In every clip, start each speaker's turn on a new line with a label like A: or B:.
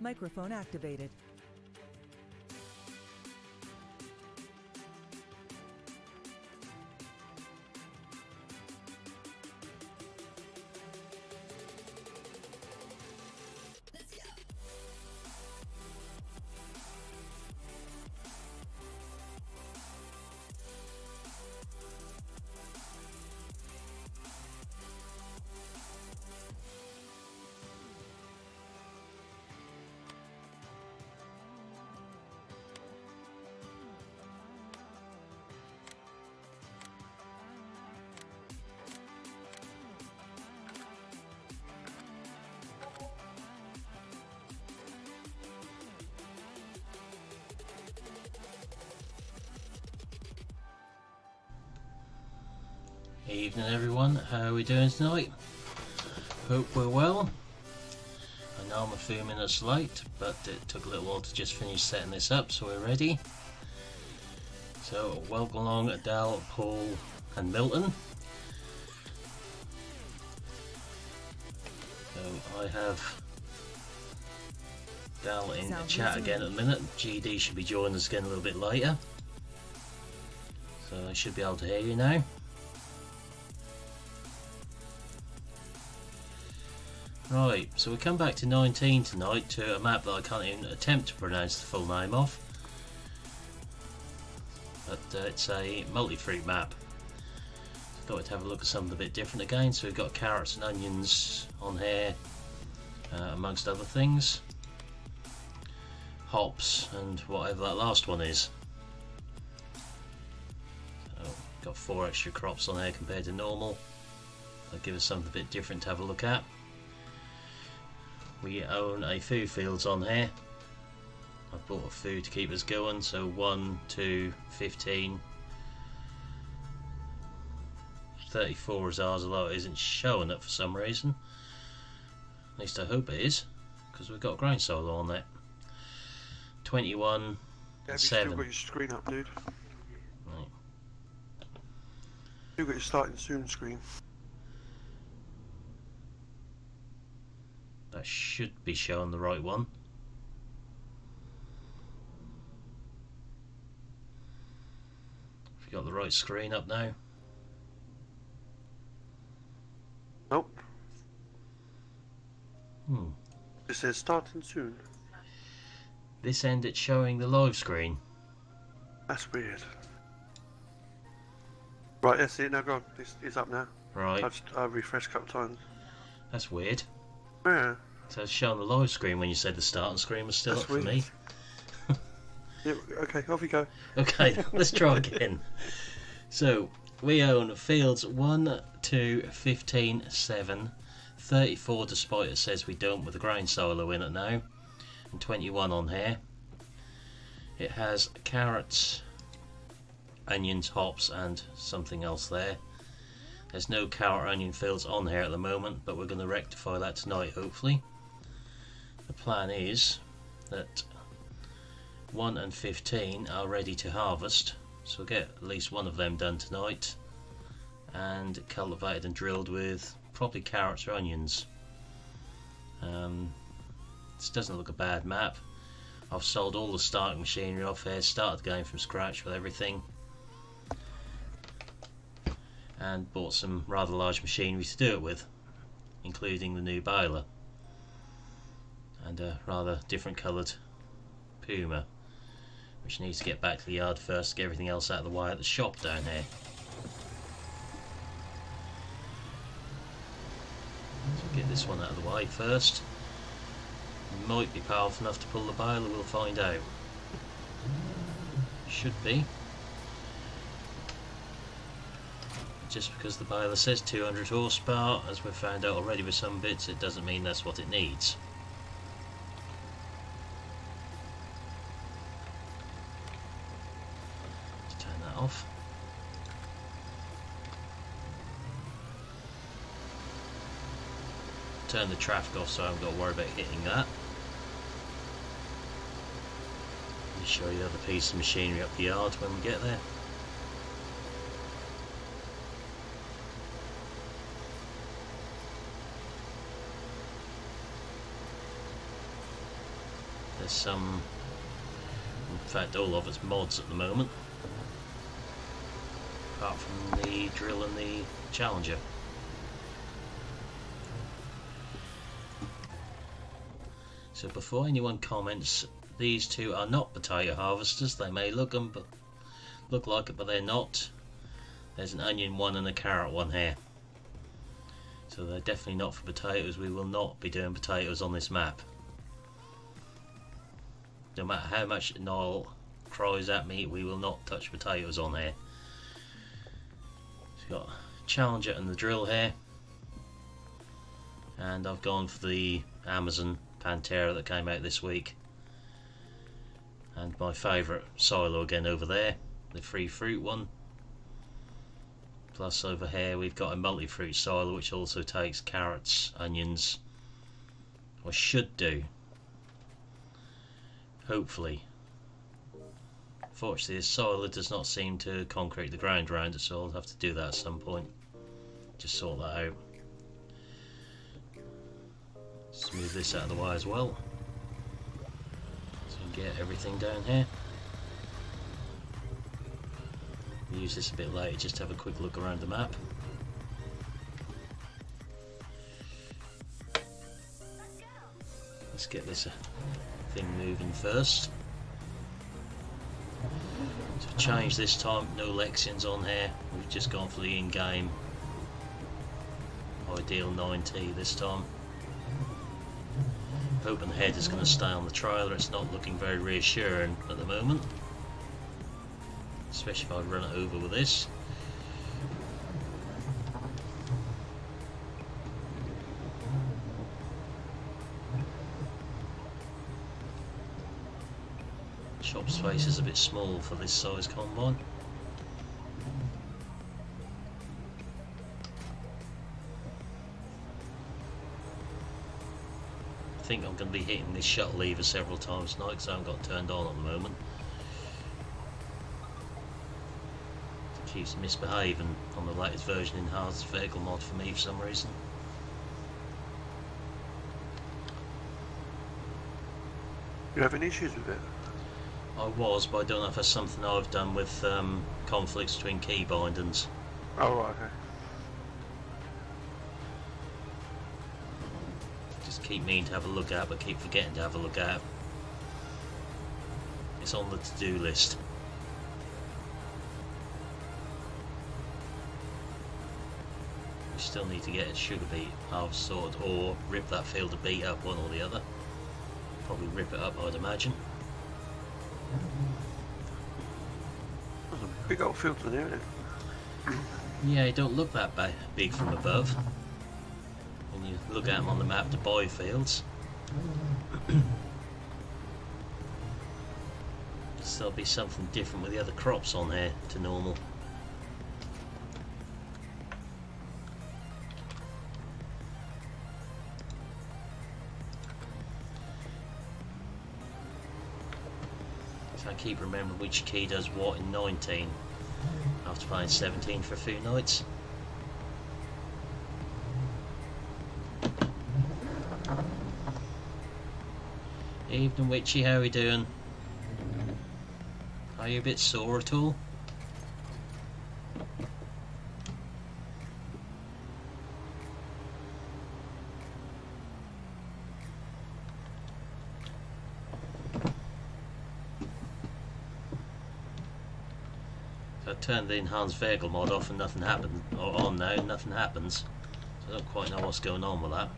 A: Microphone activated.
B: Evening everyone, how are we doing tonight? Hope we're well. I know I'm a few minutes late, but it took a little while to just finish setting this up, so we're ready. So welcome along Dal, Paul and Milton. So I have Dal in the chat again at the minute. GD should be joining us again a little bit later. So I should be able to hear you now. Right, so we come back to 19 tonight, to a map that I can't even attempt to pronounce the full name of. But it's a multi-fruit map. So thought I'd have a look at something a bit different again. So we've got carrots and onions on here, amongst other things. Hops and whatever that last one is. So got 4 extra crops on here compared to normal. That'll give us something a bit different to have a look at. We own a food fields on here. I've bought a food to keep us going, so 1, 2, 15, 34 is ours, although it isn't showing it for some reason. At least I hope it is, because we've got grain solo on there. 21 and 7.
C: Still got your screen up, dude.
B: Right.
C: Still got your starting soon screen.
B: That should be showing the right one. Have you got the right screen up now?
C: Nope. It says starting soon.
B: This end it's showing the live screen.
C: That's weird. Right, that's it. Now go on. It's up now.
B: Right.
C: I've refreshed a couple of times.
B: That's weird.
C: Yeah.
B: So it's showing the live screen when you said the starting screen was still
C: That's
B: up for me.
C: Yeah, okay, off you go.
B: Okay, let's try again. So we own fields 1, 2, 15, 7, 34 despite it says we don't with the grain solo in it now, and 21 on here. It has carrots, onions, hops and something else there. There's no carrot onion fields on here at the moment, but we're going to rectify that tonight hopefully. The plan is that 1 and 15 are ready to harvest, so we'll get at least one of them done tonight and cultivated and drilled with probably carrots or onions. This doesn't look a bad map. I've sold all the starting machinery off here, started the game from scratch with everything, and bought some rather large machinery to do it with, including the new baler and a rather different coloured Puma, which needs to get back to the yard first to get everything else out of the way at the shop down here. So get this one out of the way first. Might be powerful enough to pull the baler, we'll find out. Should be. just because the baler says 200 horsepower, as we've found out already with some bits, it doesn't mean that's what it needs. Let's turn that off. Turn the traffic off so I haven't got to worry about hitting that. Let me show you the other piece of machinery up the yard when we get there. There's some, in fact all of it's mods at the moment, apart from the drill and the Challenger. So before anyone comments, these two are not potato harvesters. They may look like it, but they're not. There's an onion one and a carrot one here. So they're definitely not for potatoes. We will not be doing potatoes on this map. No matter how much Niall cries at me, we will not touch potatoes on here. So we've got Challenger and the drill here. And I've gone for the Amazon Pantera that came out this week, and my favourite silo again over there, the free fruit one. Plus over here we've got a multi-fruit silo which also takes carrots, onions, or should do, hopefully. Fortunately this silo does not seem to concrete the ground around it, so I'll have to do that at some point, just sort that out. Smooth this out of the way as well, so we can get everything down here. We'll use this a bit later just to have a quick look around the map. Let's get this thing moving first. So change this time, no Lexians on here, we've just gone for the in-game ideal 9T this time. Hoping the head is going to stay on the trailer. It's not looking very reassuring at the moment, especially if I run it over with this. Shop space is a bit small for this size combine. I think I'm going to be hitting this shuttle lever several times tonight because I haven't got it turned on at the moment. It keeps misbehaving on the latest version enhanced vehicle mod for me for some reason.
C: You having issues with it?
B: I was, but I don't know if that's something I've done with conflicts between key bindings.
C: Oh, right, okay.
B: Keep meaning to have a look at, but keep forgetting to have a look at. It's on the to-do list. We still need to get a sugar beet half sorted, or rip that field of beet up, one or the other. Probably rip it up, I'd imagine.
C: There's a big old field in there, isn't it?
B: Yeah, it don't look that big from above. When you look at them on the map to buy fields. There'll be something different with the other crops on here to normal. So I keep remembering which key does what in 19 after playing 17 for a few nights. Evening Witchy, how are we doing? Are you a bit sore at all? So I turned the enhanced vehicle mod off and nothing happened, or on now, nothing happens. So I don't quite know what's going on with that.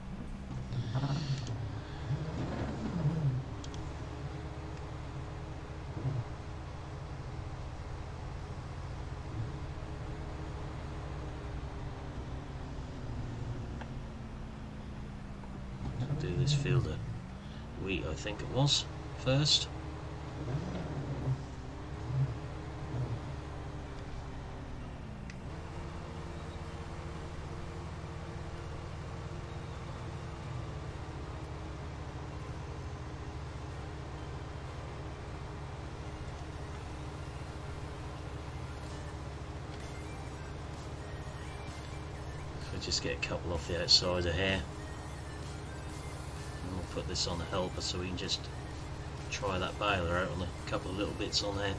B: do this field of wheat, I think it was, first. Just get a couple off the outside of here, and we'll put this on the helper so we can just try that baler out on a couple of little bits on there.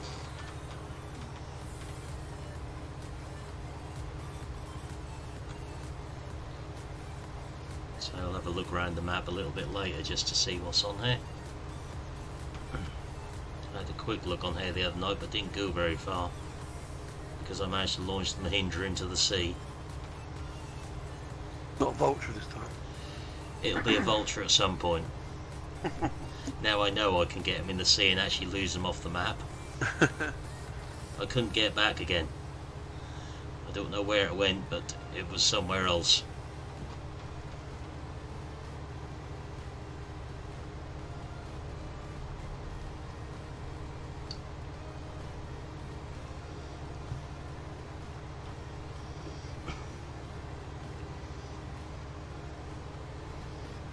B: So I'll have a look around the map a little bit later just to see what's on here. I had a quick look on here the other night but didn't go very far because I managed to launch the Mahindra into the sea.
C: Not a vulture this time.
B: It'll be a vulture at some point. Now I know I can get them in the sea and actually lose them off the map. I couldn't get back again. I don't know where it went, but it was somewhere else.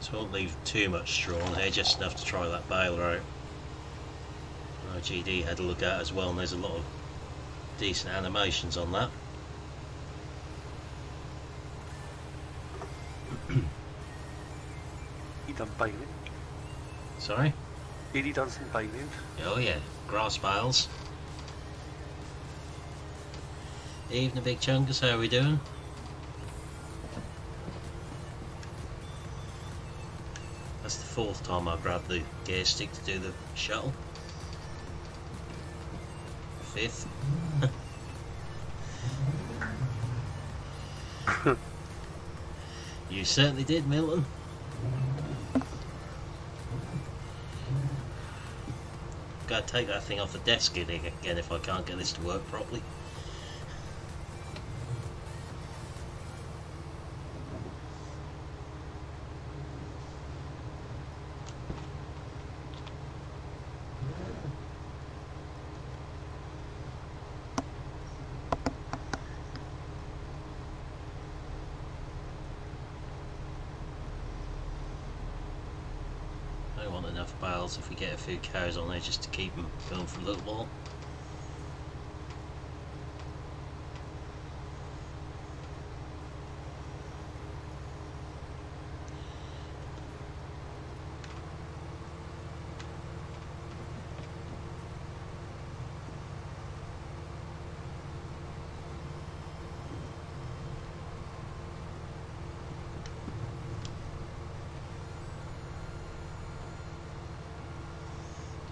B: So I won't leave too much straw on here, just enough to try that baler out. RGD had a look at as well, and there's a lot of decent animations on that.
C: He done baling.
B: Sorry?
C: He done some baling.
B: Oh yeah, grass bales. Evening Big Chunkus, how are we doing? That's the fourth time I grabbed the gear stick to do the shuttle. Fifth. You certainly did, Milton. Gotta take that thing off the desk again if I can't get this to work properly. Enough bales if we get a few cows on there just to keep them going for a little while.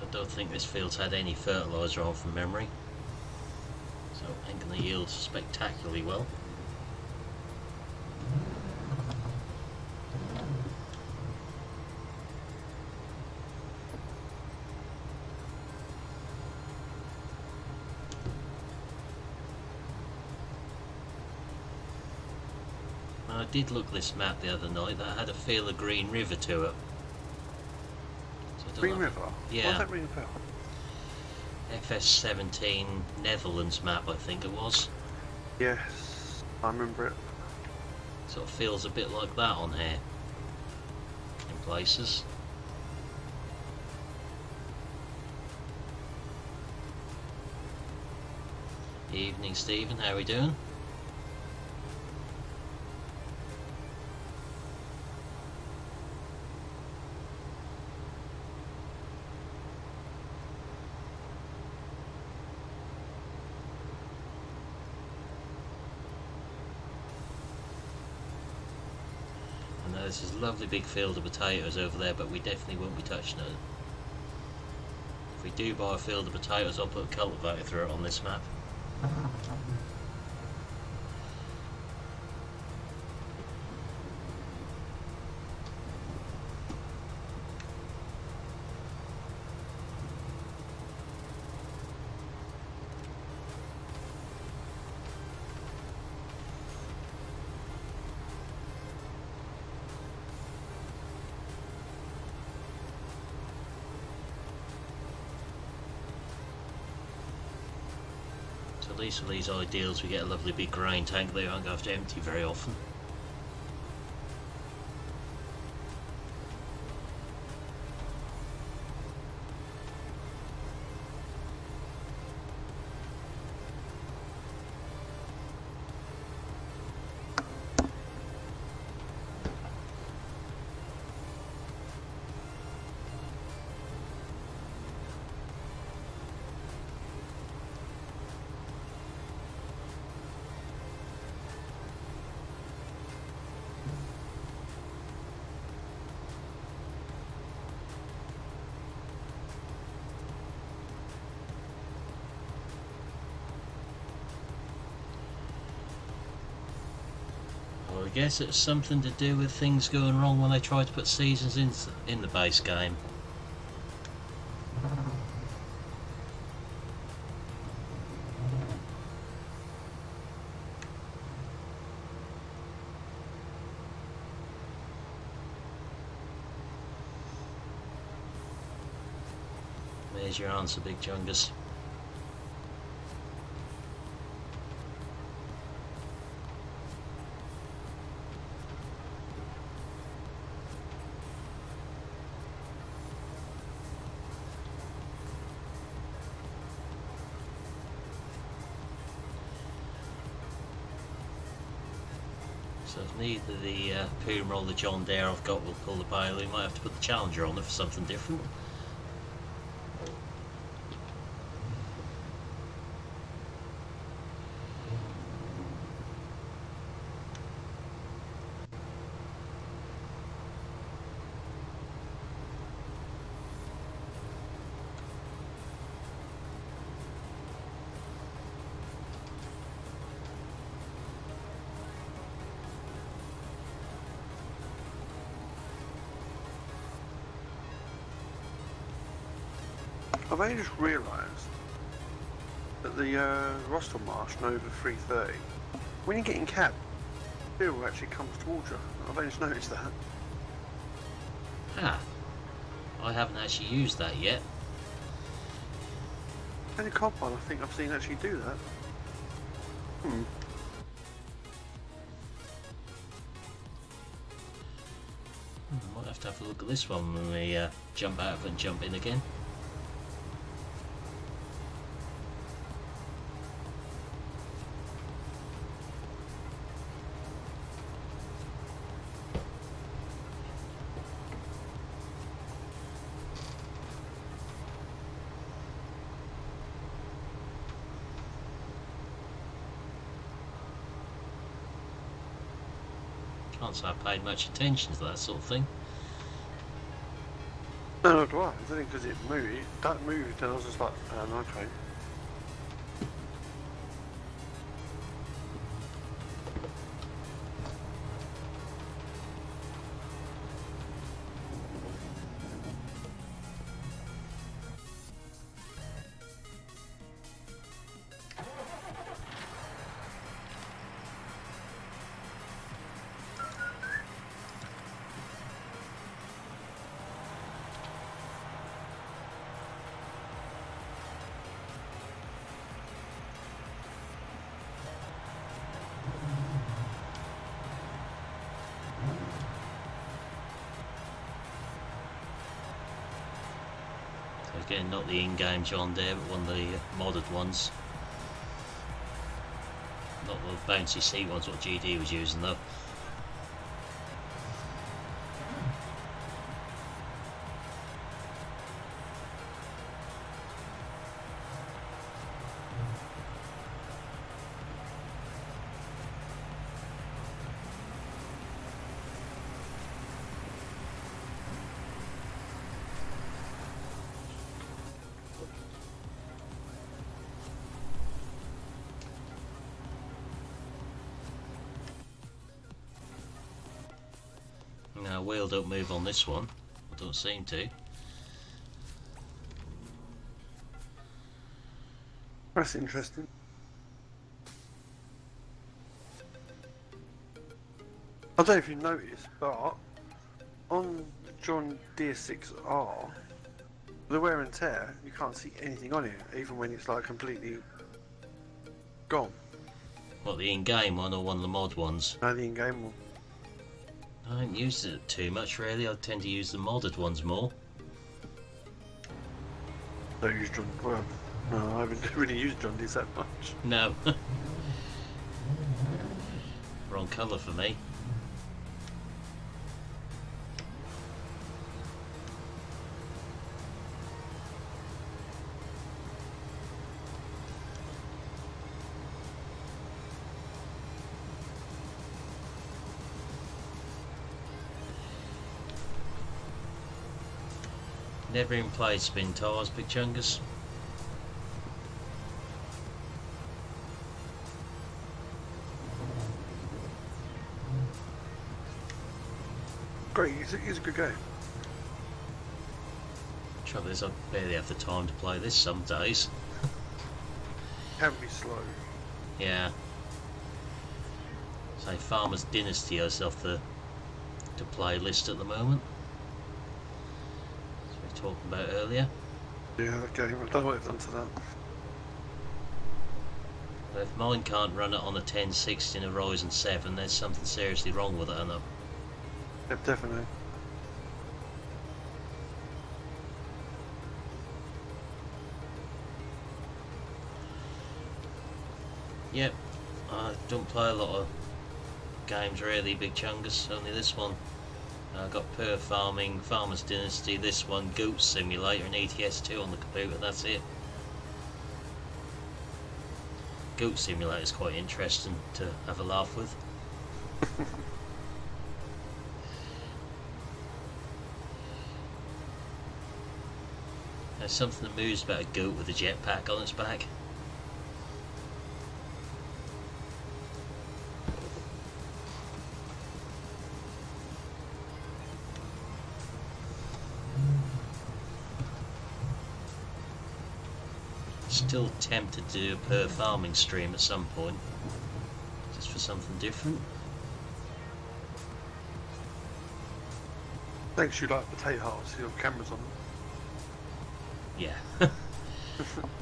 B: I don't think this field's had any fertiliser on from memory, so it ain't going to yield spectacularly well. I did look this map the other night that had a feel of Green River to it.
C: Green River?
B: Yeah.
C: What's that ring a bell?
B: FS17 Netherlands map, I think it was.
C: Yes, I remember it.
B: Sort of feels a bit like that on here in places. Evening, Stephen, how are we doing? There's this lovely big field of potatoes over there, but we definitely won't be touching it. If we do buy a field of potatoes, I'll put a cultivator through it on this map. At least with these ideals we get a lovely big grain tank that you won't have to empty very often. I guess it's something to do with things going wrong when they try to put seasons in the base game. There's your answer, Big Chungus. So if neither the Puma or the John Deere I've got will pull the baler, we might have to put the Challenger on it for something different.
C: I've only just realised that the Rostelmarsh Nova 330, when you're getting capped, it still actually comes towards you. I've only just noticed that.
B: Ah, I haven't actually used that yet.
C: Only Copile I think I've seen actually do that.
B: Might have to have a look at this one when we jump out of it and jump in again. Can't say I paid much attention to that sort of thing.
C: No, do I? It's only because it moved. That moved, and I was just like, okay. Again, not the in-game John Deere, but one of the modded ones. Not the bouncy seat ones, what GD was using though. Now, wheel don't move on this one. I don't seem to. That's interesting. I don't know if you noticed, but on John Deere 6R, the wear and tear, you can't see anything on it, even when it's like completely Gone.
B: What, the in-game one or one of the mod ones?
C: No, the in-game one.
B: I haven't used it too much really. I tend to use the modded ones more.
C: Don't use John. Well, no, I haven't really used John Dees that much.
B: No. Wrong colour for me. Never even played Spin Tires, Big Chungus.
C: Great, it's a good game.
B: Trouble is, I barely have the time to play this some days.
C: Can be slow.
B: Yeah. Say Farmer's Dynasty is off the playlist at the moment. As we were talking about earlier.
C: Yeah, that game. I don't know what they've done to that.
B: But if mine can't run it on a 1060 and a Ryzen 7, there's something seriously wrong with it, and
C: Yep, definitely.
B: yep, I don't play a lot of games really, Big Chungus, only this one. I got Pure Farming, Farmer's Dynasty, this one, Goat Simulator and ETS2 on the computer, that's it. Goat Simulator is quite interesting to have a laugh with. There's something that moves about a goat with a jetpack on its back. Still tempted to do a per farming stream at some point, just for something different.
C: Thanks, you like potato hearts, you have cameras on them.
B: Yeah.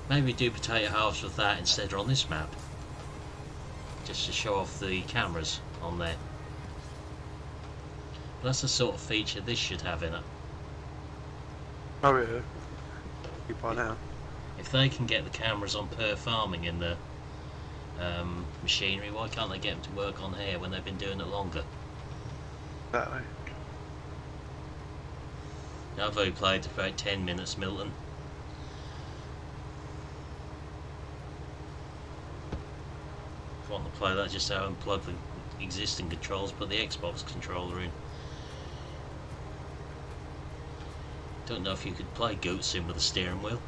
B: Maybe do potato halves with that instead on this map, just to show off the cameras on there. But that's the sort of feature this should have in it.
C: Oh yeah. You by now.
B: If they can get the cameras on per farming in the machinery, why can't they get them to work on here when they've been doing it longer?
C: That way.
B: I've only played for about 10 minutes, Milton. If I want to play that, just how unplug the existing controls, put the Xbox controller in. Don't know if you could play Goat Sim with a steering wheel.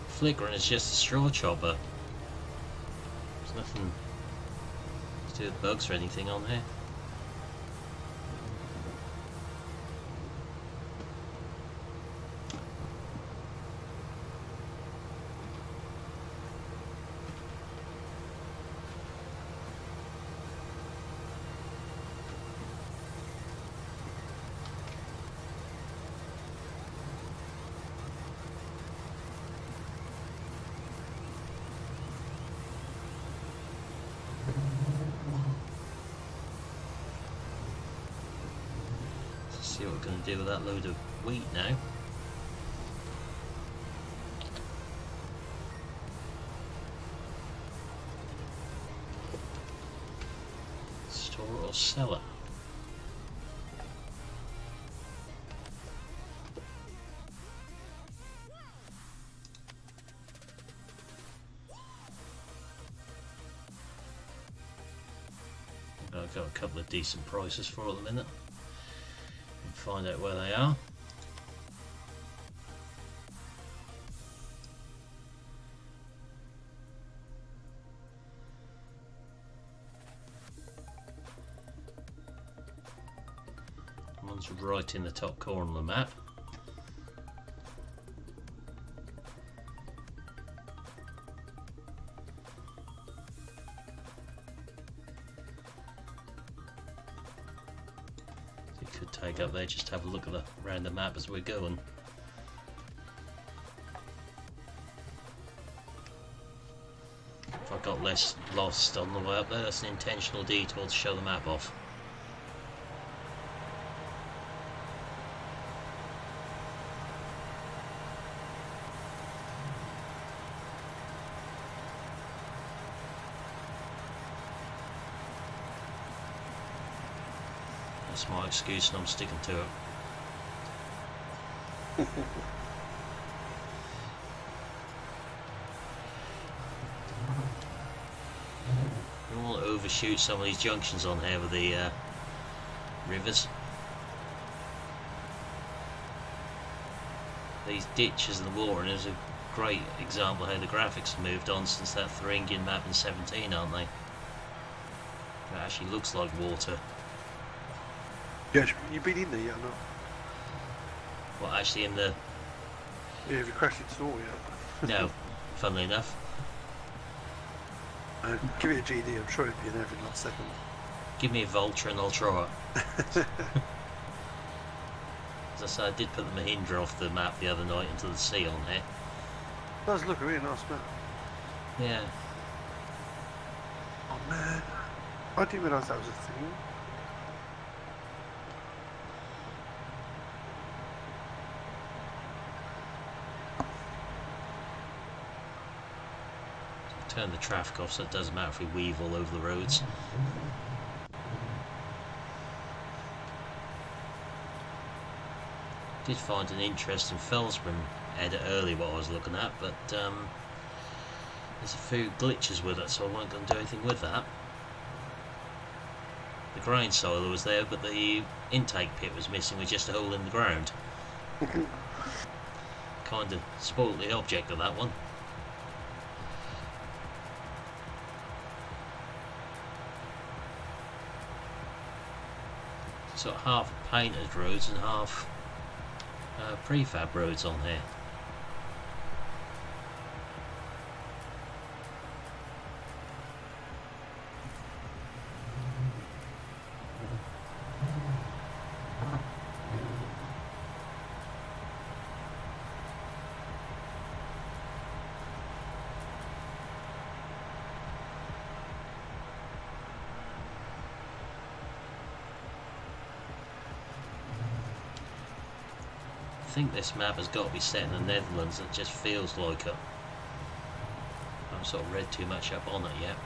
B: Flickering is just a straw chopper. There's nothing to do with bugs or anything on here. See what we're going to do with that load of wheat now. Store or sell it? I've got a couple of decent prices for them in it. Find out where they are. One's right in the top corner of the map. could take up there, just have a look at the random map as we're going. If I got less lost on the way up there, that's an intentional detour to show the map off. That's my excuse and I'm sticking to it. We want to overshoot some of these junctions on here with the rivers. These ditches in the water, and there's a great example of how the graphics have moved on since that Thuringian map in 17, aren't they? It actually looks like water.
C: Yeah, you been in there yet or not?
B: Well, actually in the...
C: Yeah, have you crashed into the wall yet?
B: No, funnily enough.
C: Give it a GD, I'm sure it'll be in every last second.
B: Give me a Vulture and I'll try it. As I said, I did put the Mahindra off the map the other night into the sea on here.
C: It does look a really nice map.
B: Yeah.
C: Oh man, I didn't realise that was a thing.
B: Turn the traffic off so it doesn't matter if we weave all over the roads. Did find an interesting Felsman edit earlier what I was looking at, but there's a few glitches with it, so I wasn't going to do anything with that. The grain silo was there, but the intake pit was missing with just a hole in the ground. Kind of spoilt the object of that one. Sort of half painted roads and half prefab roads on here. I think this map has got to be set in the Netherlands. It just feels like it. I haven't sort of read too much up on it yet.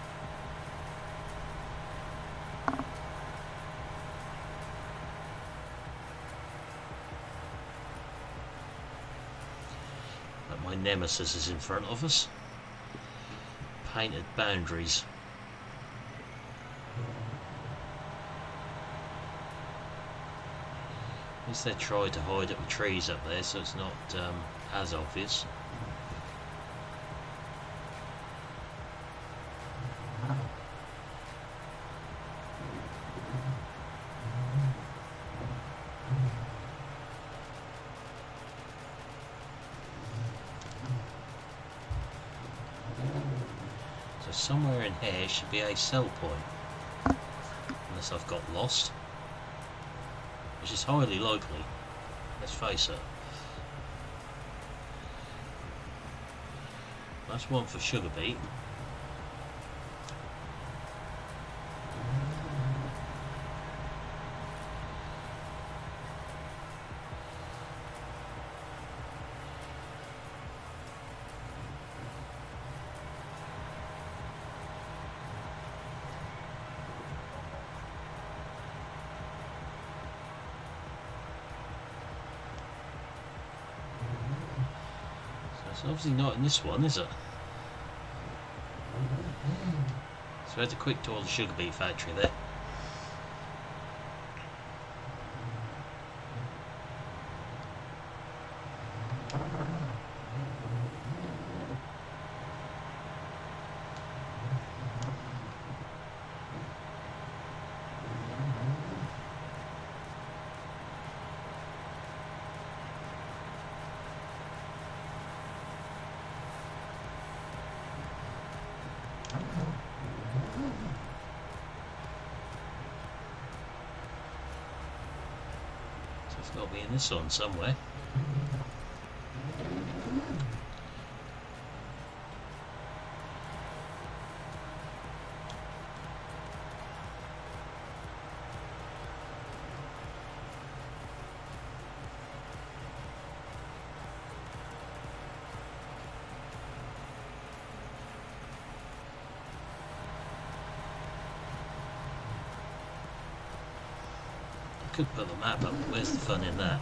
B: But my nemesis is in front of us. Painted boundaries. At least they tried to hide it with trees up there, so it's not as obvious. So somewhere in here should be a sell point, unless I've got lost. Which is highly likely, let's face it. That's one for Sugar Beet. It's obviously not in this one, is it? So we had a quick tour of the Sugar Beet factory there. It's got to be in this one somewhere. Could put the map up, but where's the fun in that?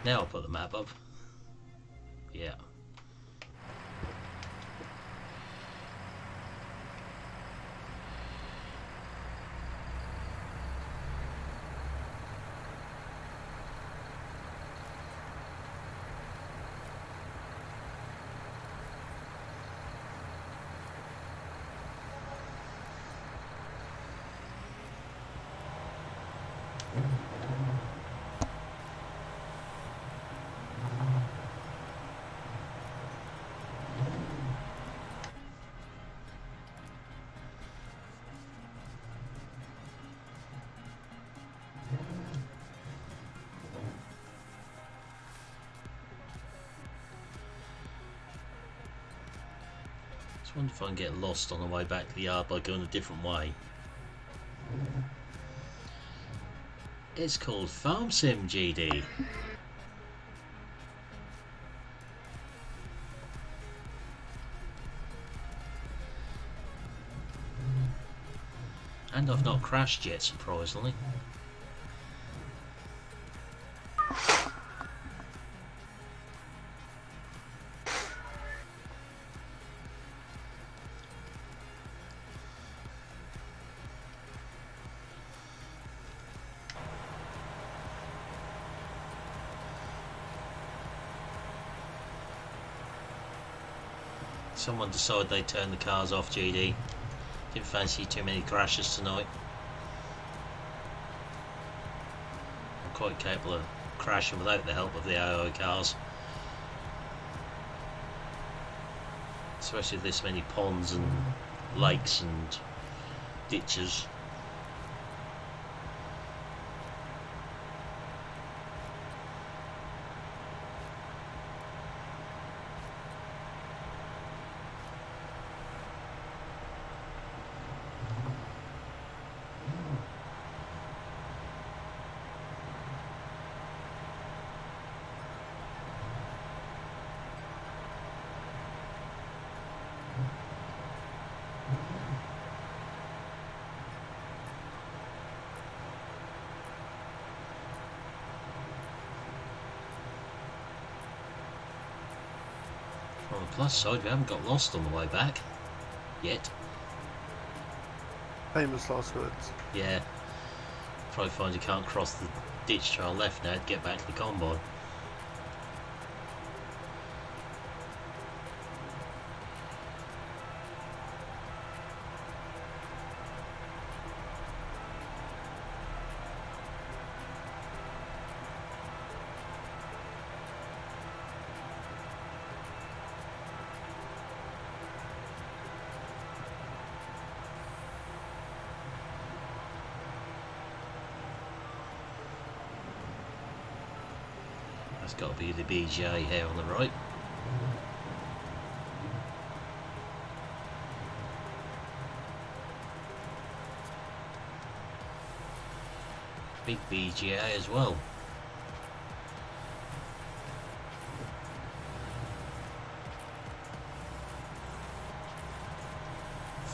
B: Now I'll put the map up. Yeah. I wonder if I can get lost on the way back to the yard by going a different way. It's called Farm Sim, GD. And I've not crashed yet, surprisingly. Someone decided they'd turn the cars off, GD. Didn't fancy too many crashes tonight. I'm quite capable of crashing without the help of the AI cars. Especially with this many ponds and lakes and ditches. On the plus side, we haven't got lost on the way back. Yet.
C: Famous last words.
B: Yeah. Probably find you can't cross the ditch trail left now to get back to the combine. That's got to be the BGA here on the right. Big BGA as well.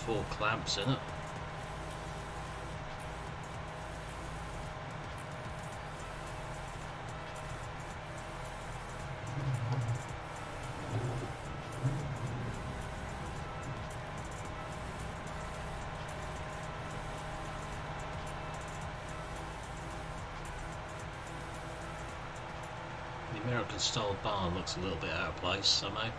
B: 4 clamps in it. The American style barn looks a little bit out of place somehow.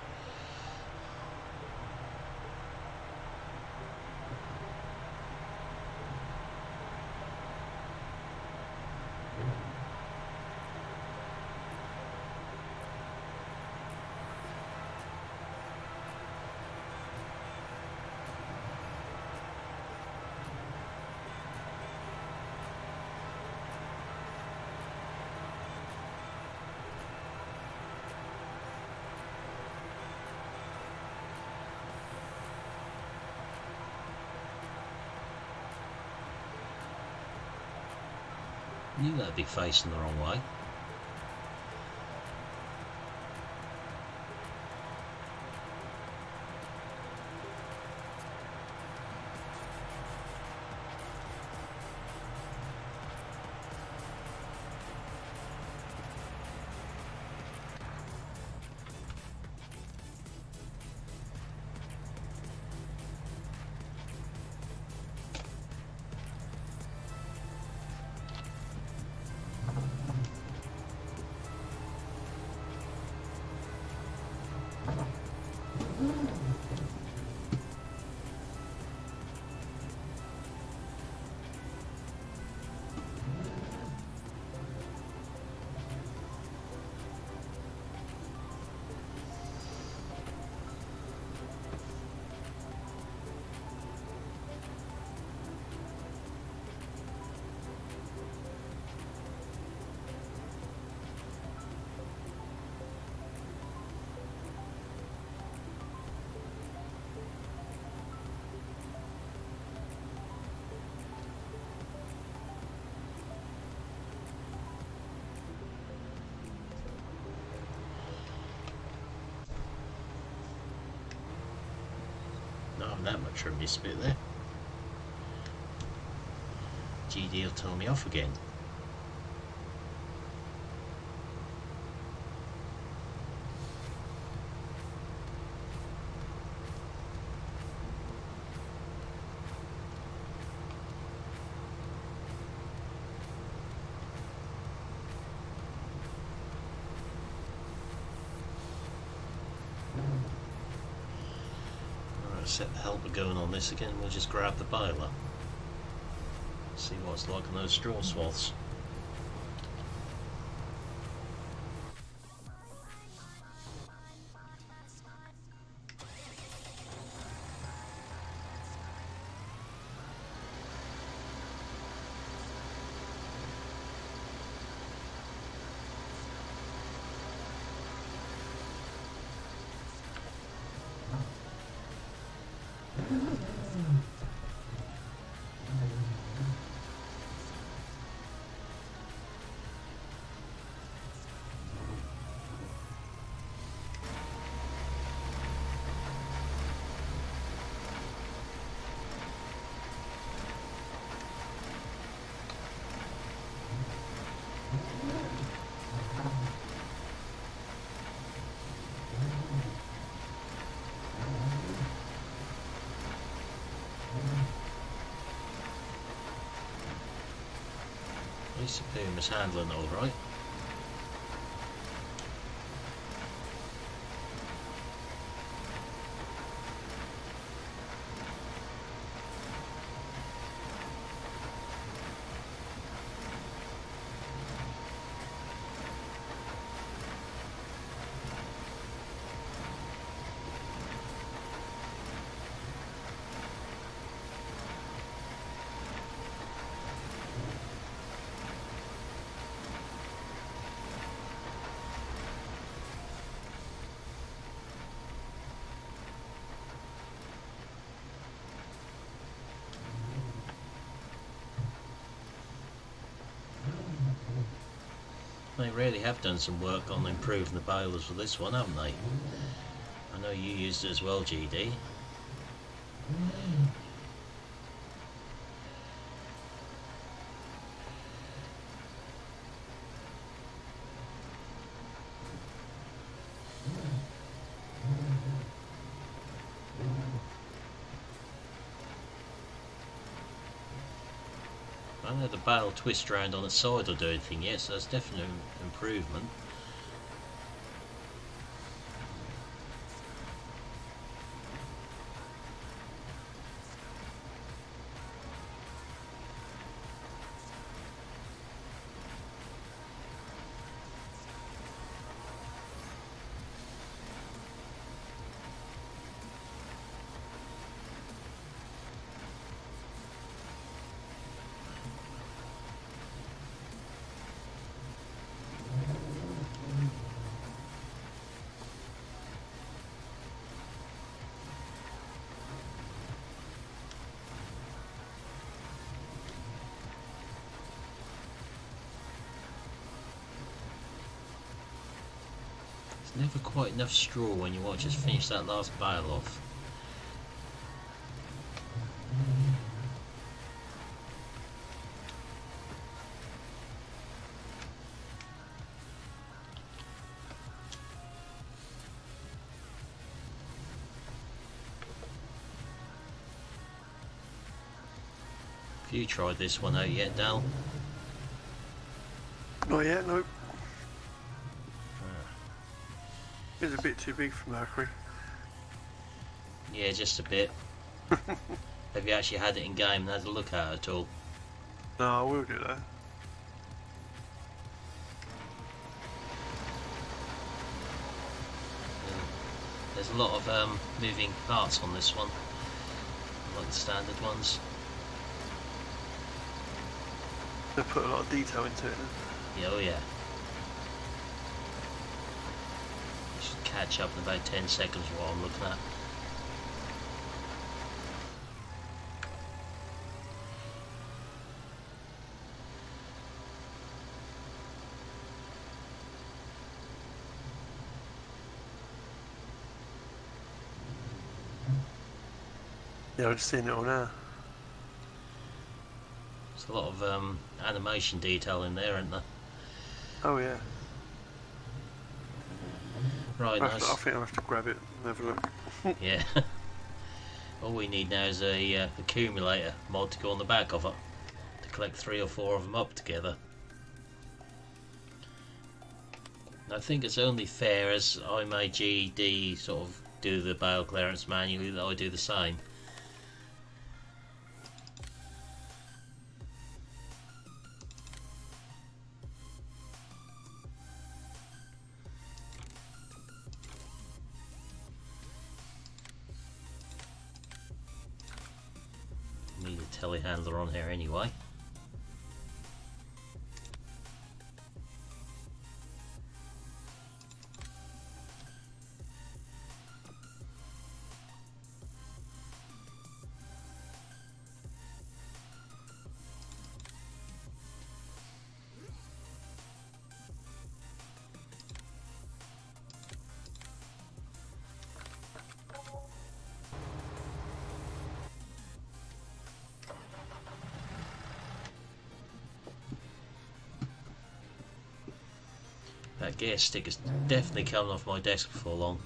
B: Knew that'd be facing the wrong way. Not having that much from this bit there. GD will tell me off again. Set the helper going on this again. We'll just grab the baler, see what it's like on those straw swaths. At least the Puma's handling it alright. They really have done some work on improving the balers for this one, haven't they? I know you used it as well, GD. I know the bale twist round on its side or do anything yet, so that's definitely an improvement. Never quite enough straw when you want to just finish that last bale off. Have you tried this one out yet, Dal?
C: Not yet, nope. It's a bit too big for Mercury.
B: Yeah, just a bit. Have you actually had it in game and had a look at it at all?
C: No, I will do that.
B: There's a lot of moving parts on this one, like the standard ones.
C: They put a lot of detail into it.
B: Yeah, oh yeah. I should catch up in about 10 seconds while I'm looking at.
C: Yeah, I've just seen it all now.
B: There's a lot of animation detail in there, isn't there?
C: Oh yeah.
B: Right,
C: I
B: nice.
C: think I'll have to grab it and have a look.
B: Yeah. All we need now is a accumulator mod to go on the back of it to collect 3 or 4 of them up together. And I think it's only fair, as IMAGD sort of do the bale clearance manually, that I do the same. Need a telehandler on here anyway. That gear stick is definitely coming off my desk before long.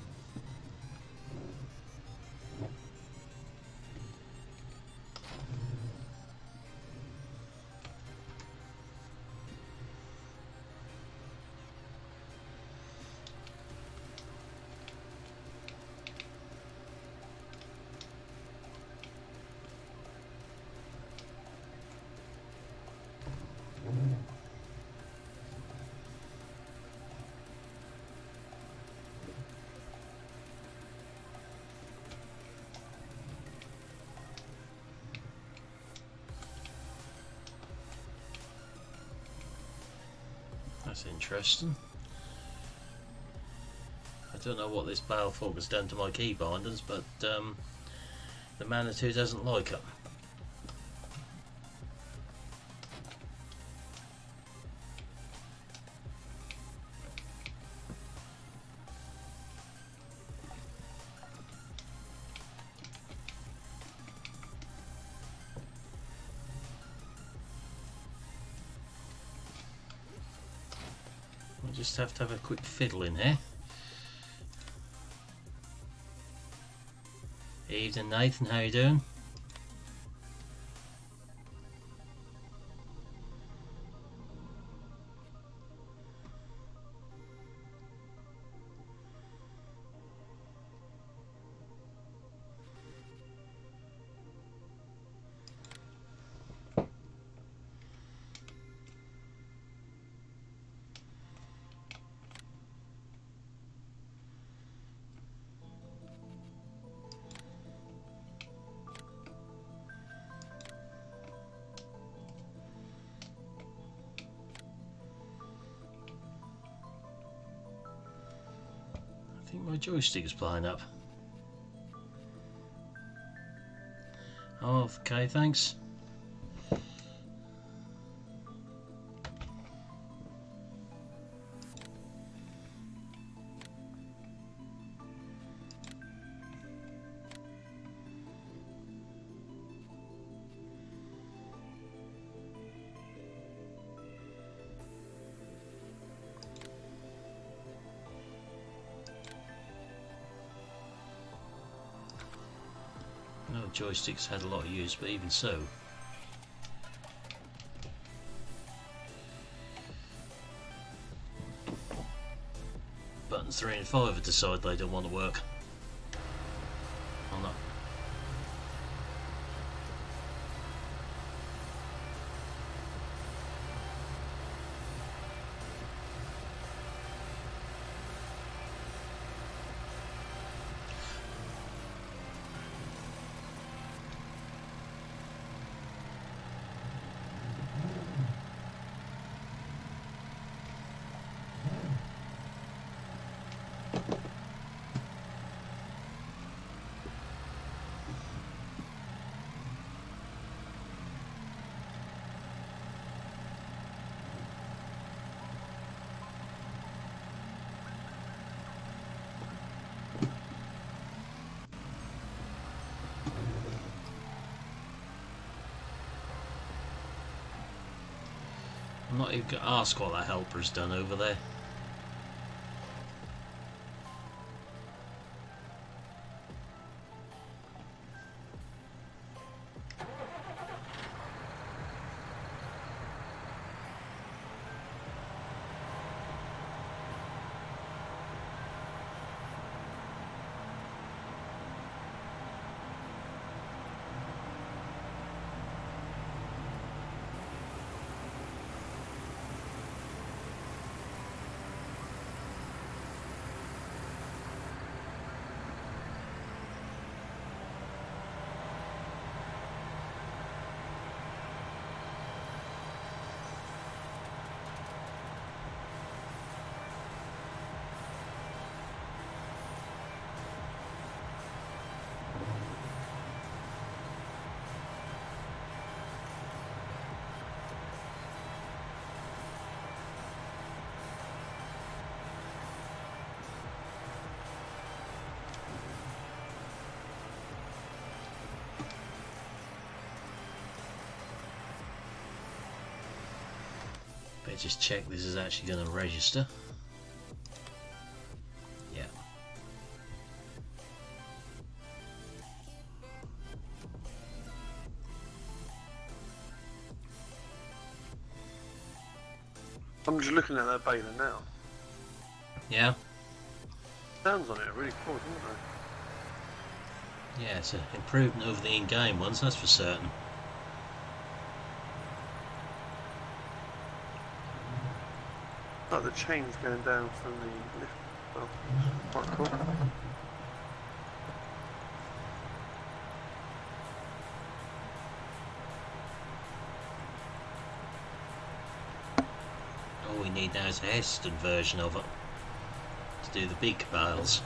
B: That's interesting. I don't know what this bale fork has done to my key binders, but the Manitou doesn't like it. I just have to have a quick fiddle in here. Evening, Nathan, how you doing? I think my joystick is playing up. Oh, okay, thanks. No, joysticks had a lot of use, but even so. Buttons 3 and 5 have decided they don't want to work. Or not. I'm not even going to ask what that helper's done over there. Better just check this is actually going to register. Yeah.
C: I'm just looking at that Baylor now.
B: Yeah?
C: Sounds on it are really cool, isn't
B: Yeah, it's an improvement over the in-game ones, that's for certain.
C: Like the chains going down from the lift. Well, quite cool.
B: All we need now is a Heston version of it to do the big bales.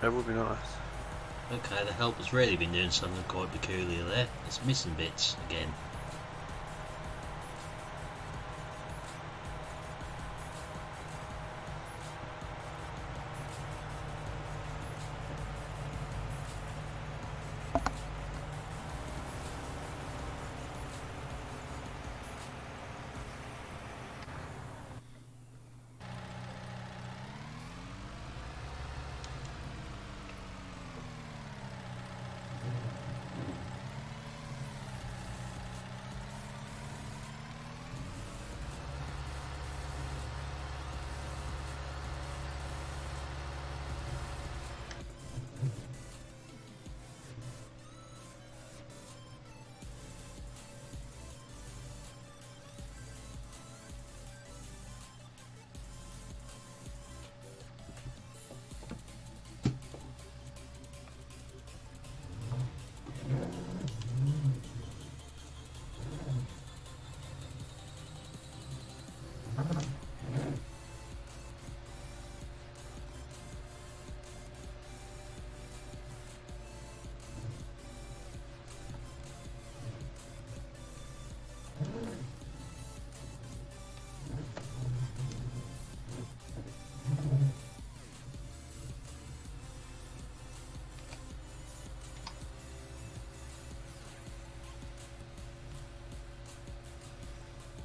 C: That would be nice.
B: Okay, the helper's really been doing something quite peculiar there. It's missing bits again.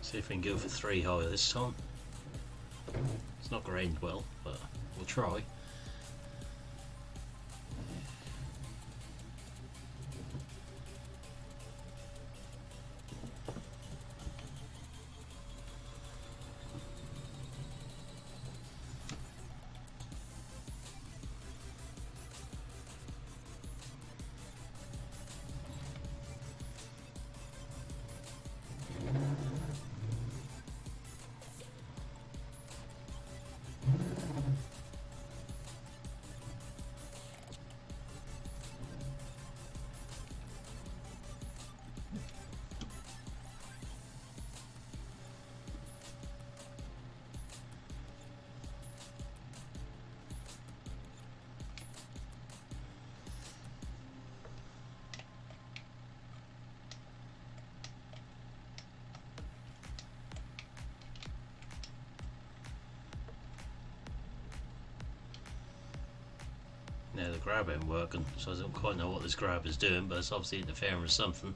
B: See if we can go for 3 higher this time. It's not going to end well, but we'll try. Now the grab ain't working, so I don't quite know what this grab is doing, but it's obviously interfering with something.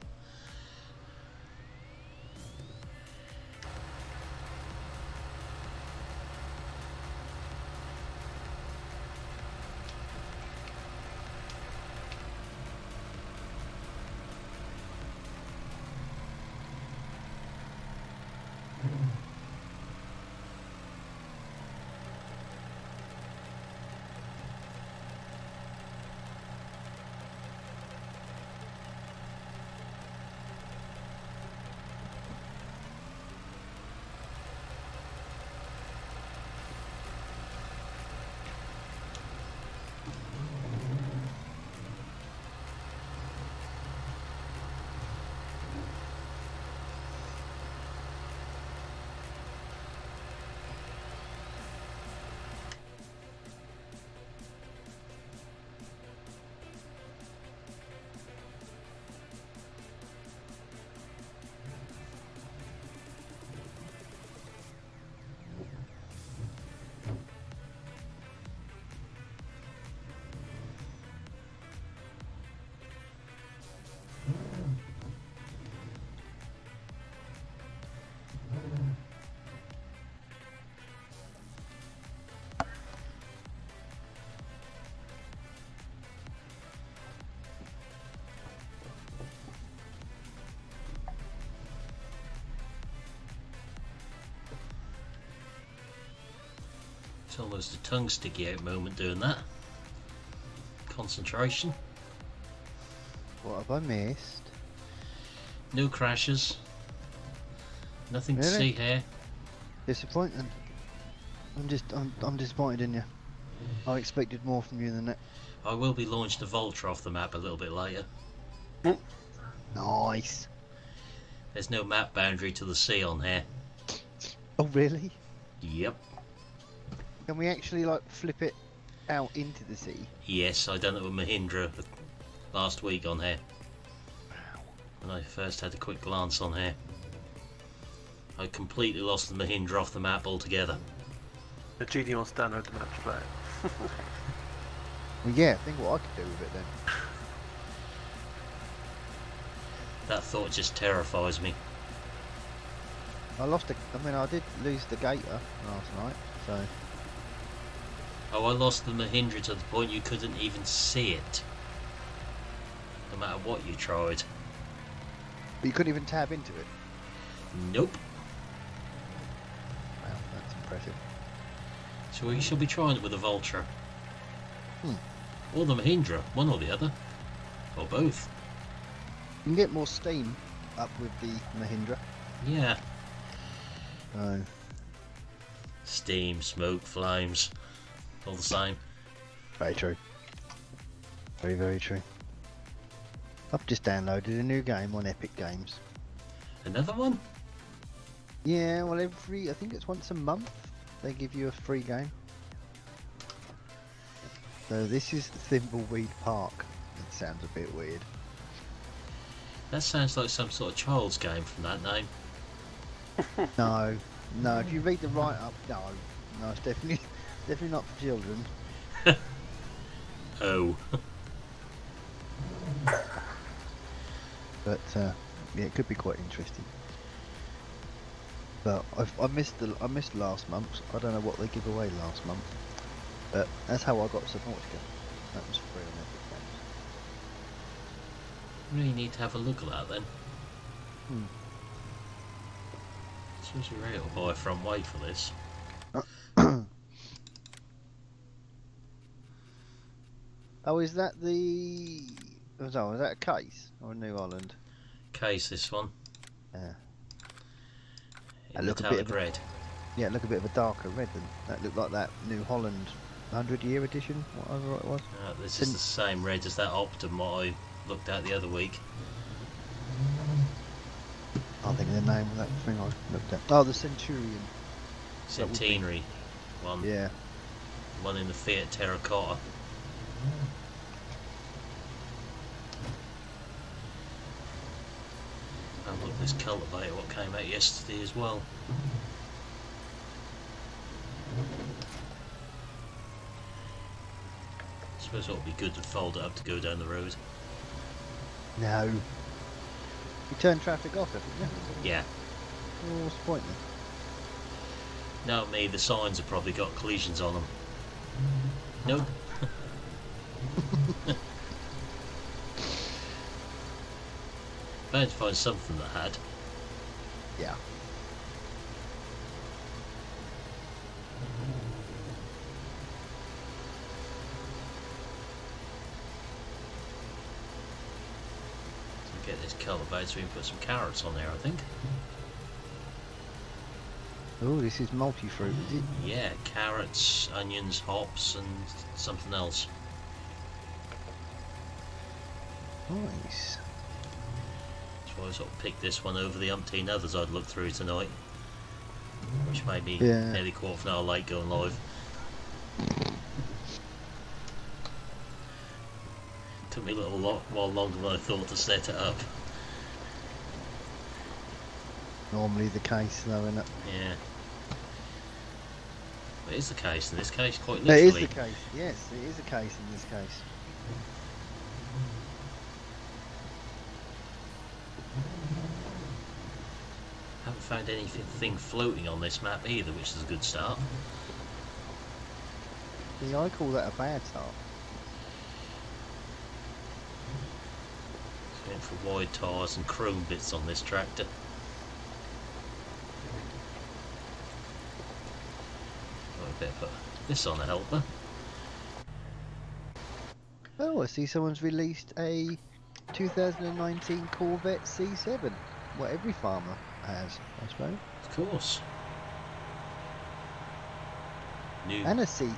B: It's almost a tongue sticky out moment doing that. Concentration.
D: What have I missed?
B: No crashes. Nothing to
D: Really?
B: see here.
D: Disappointing. I'm disappointed in you. I expected more from you than that.
B: I will be launching the Vulture off the map a little bit later.
D: Nice.
B: There's no map boundary to the sea on here.
D: Oh really?
B: Yep.
D: Can we actually like flip it out into the sea?
B: Yes, I done it with Mahindra last week on here. When I first had a quick glance on here. I completely lost the Mahindra off the map altogether.
C: The GD wants to download the map to play it.
D: Well yeah, think what I could do with it then.
B: That thought just terrifies me.
D: I did lose the Gator last night, so
B: Oh, I lost the Mahindra to the point you couldn't even see it. No matter what you tried.
D: but you couldn't even tab into it.
B: Nope.
D: Wow, that's impressive.
B: So we shall be trying it with the Vulture.
D: Hmm.
B: Or the Mahindra, one or the other. Or both.
D: You can get more steam up with the Mahindra.
B: Yeah.
D: So
B: Steam, smoke, flames. All the same.
D: very true. Very, very true. I've just downloaded a new game on Epic Games.
B: Another one?
D: Yeah, well I think it's once a month they give you a free game. So this is Thimbleweed Park. It sounds a bit weird.
B: That sounds like some sort of child's game from that name.
D: No, no, if you read the write-up, no, it's definitely not for children.
B: Oh.
D: But yeah, it could be quite interesting. But I missed last month. I don't know what they give away last month, but that's how I got Subnautica. That was free on Epic Games.
B: Really need to have a look at that then.
D: Hmm.
B: Suppose we're ready to buy a front weight for this.
D: Oh, is that the? Is that a case or a New Holland?
B: Case this one.
D: Yeah.
B: In
D: look a bit
B: metallic
D: of a-
B: red.
D: Yeah, look a bit of a darker red than that. Looked like that New Holland 100-year edition, whatever it was.
B: This is the same red as that Optum what I looked at the other week.
D: I think the name of that thing I looked at. Oh, the Centurion. That would be-
B: Centenary one.
D: Yeah.
B: One in the Fiat Terracotta. And look, this cultivator what came out yesterday as well. suppose it would be good to fold it up to go down the road.
D: No. You turn traffic off, haven't you?
B: Yeah.
D: Well, what's the point then?
B: Now me, the signs have probably got collisions on them. Nope. Bound to find something that had.
D: Yeah.
B: So get this cultivator so we can put some carrots on there, I think.
D: Oh, this is multi-fruit, is it?
B: Yeah, carrots, onions, hops, and something else.
D: Nice.
B: That's why I sort of picked this one over the umpteen others I'd looked through tonight. Which made me
D: Yeah.
B: nearly quarter of an hour late going live. Took me a little while longer than I thought to set it up.
D: Normally the case, though, isn't it?
B: Yeah. It is the case in this case, quite
D: No, it is
B: literally.
D: the case. Yes, it is a case in this case.
B: Haven't found anything floating on this map either, which is a good start.
D: See, I call that a bad start.
B: Going for wide tyres and chrome bits on this tractor. Oh, I better put this on a helper.
D: Oh, I see someone's released a 2019 Corvette C7. What every farmer has, I suppose.
B: Of course. New.
D: And a Sea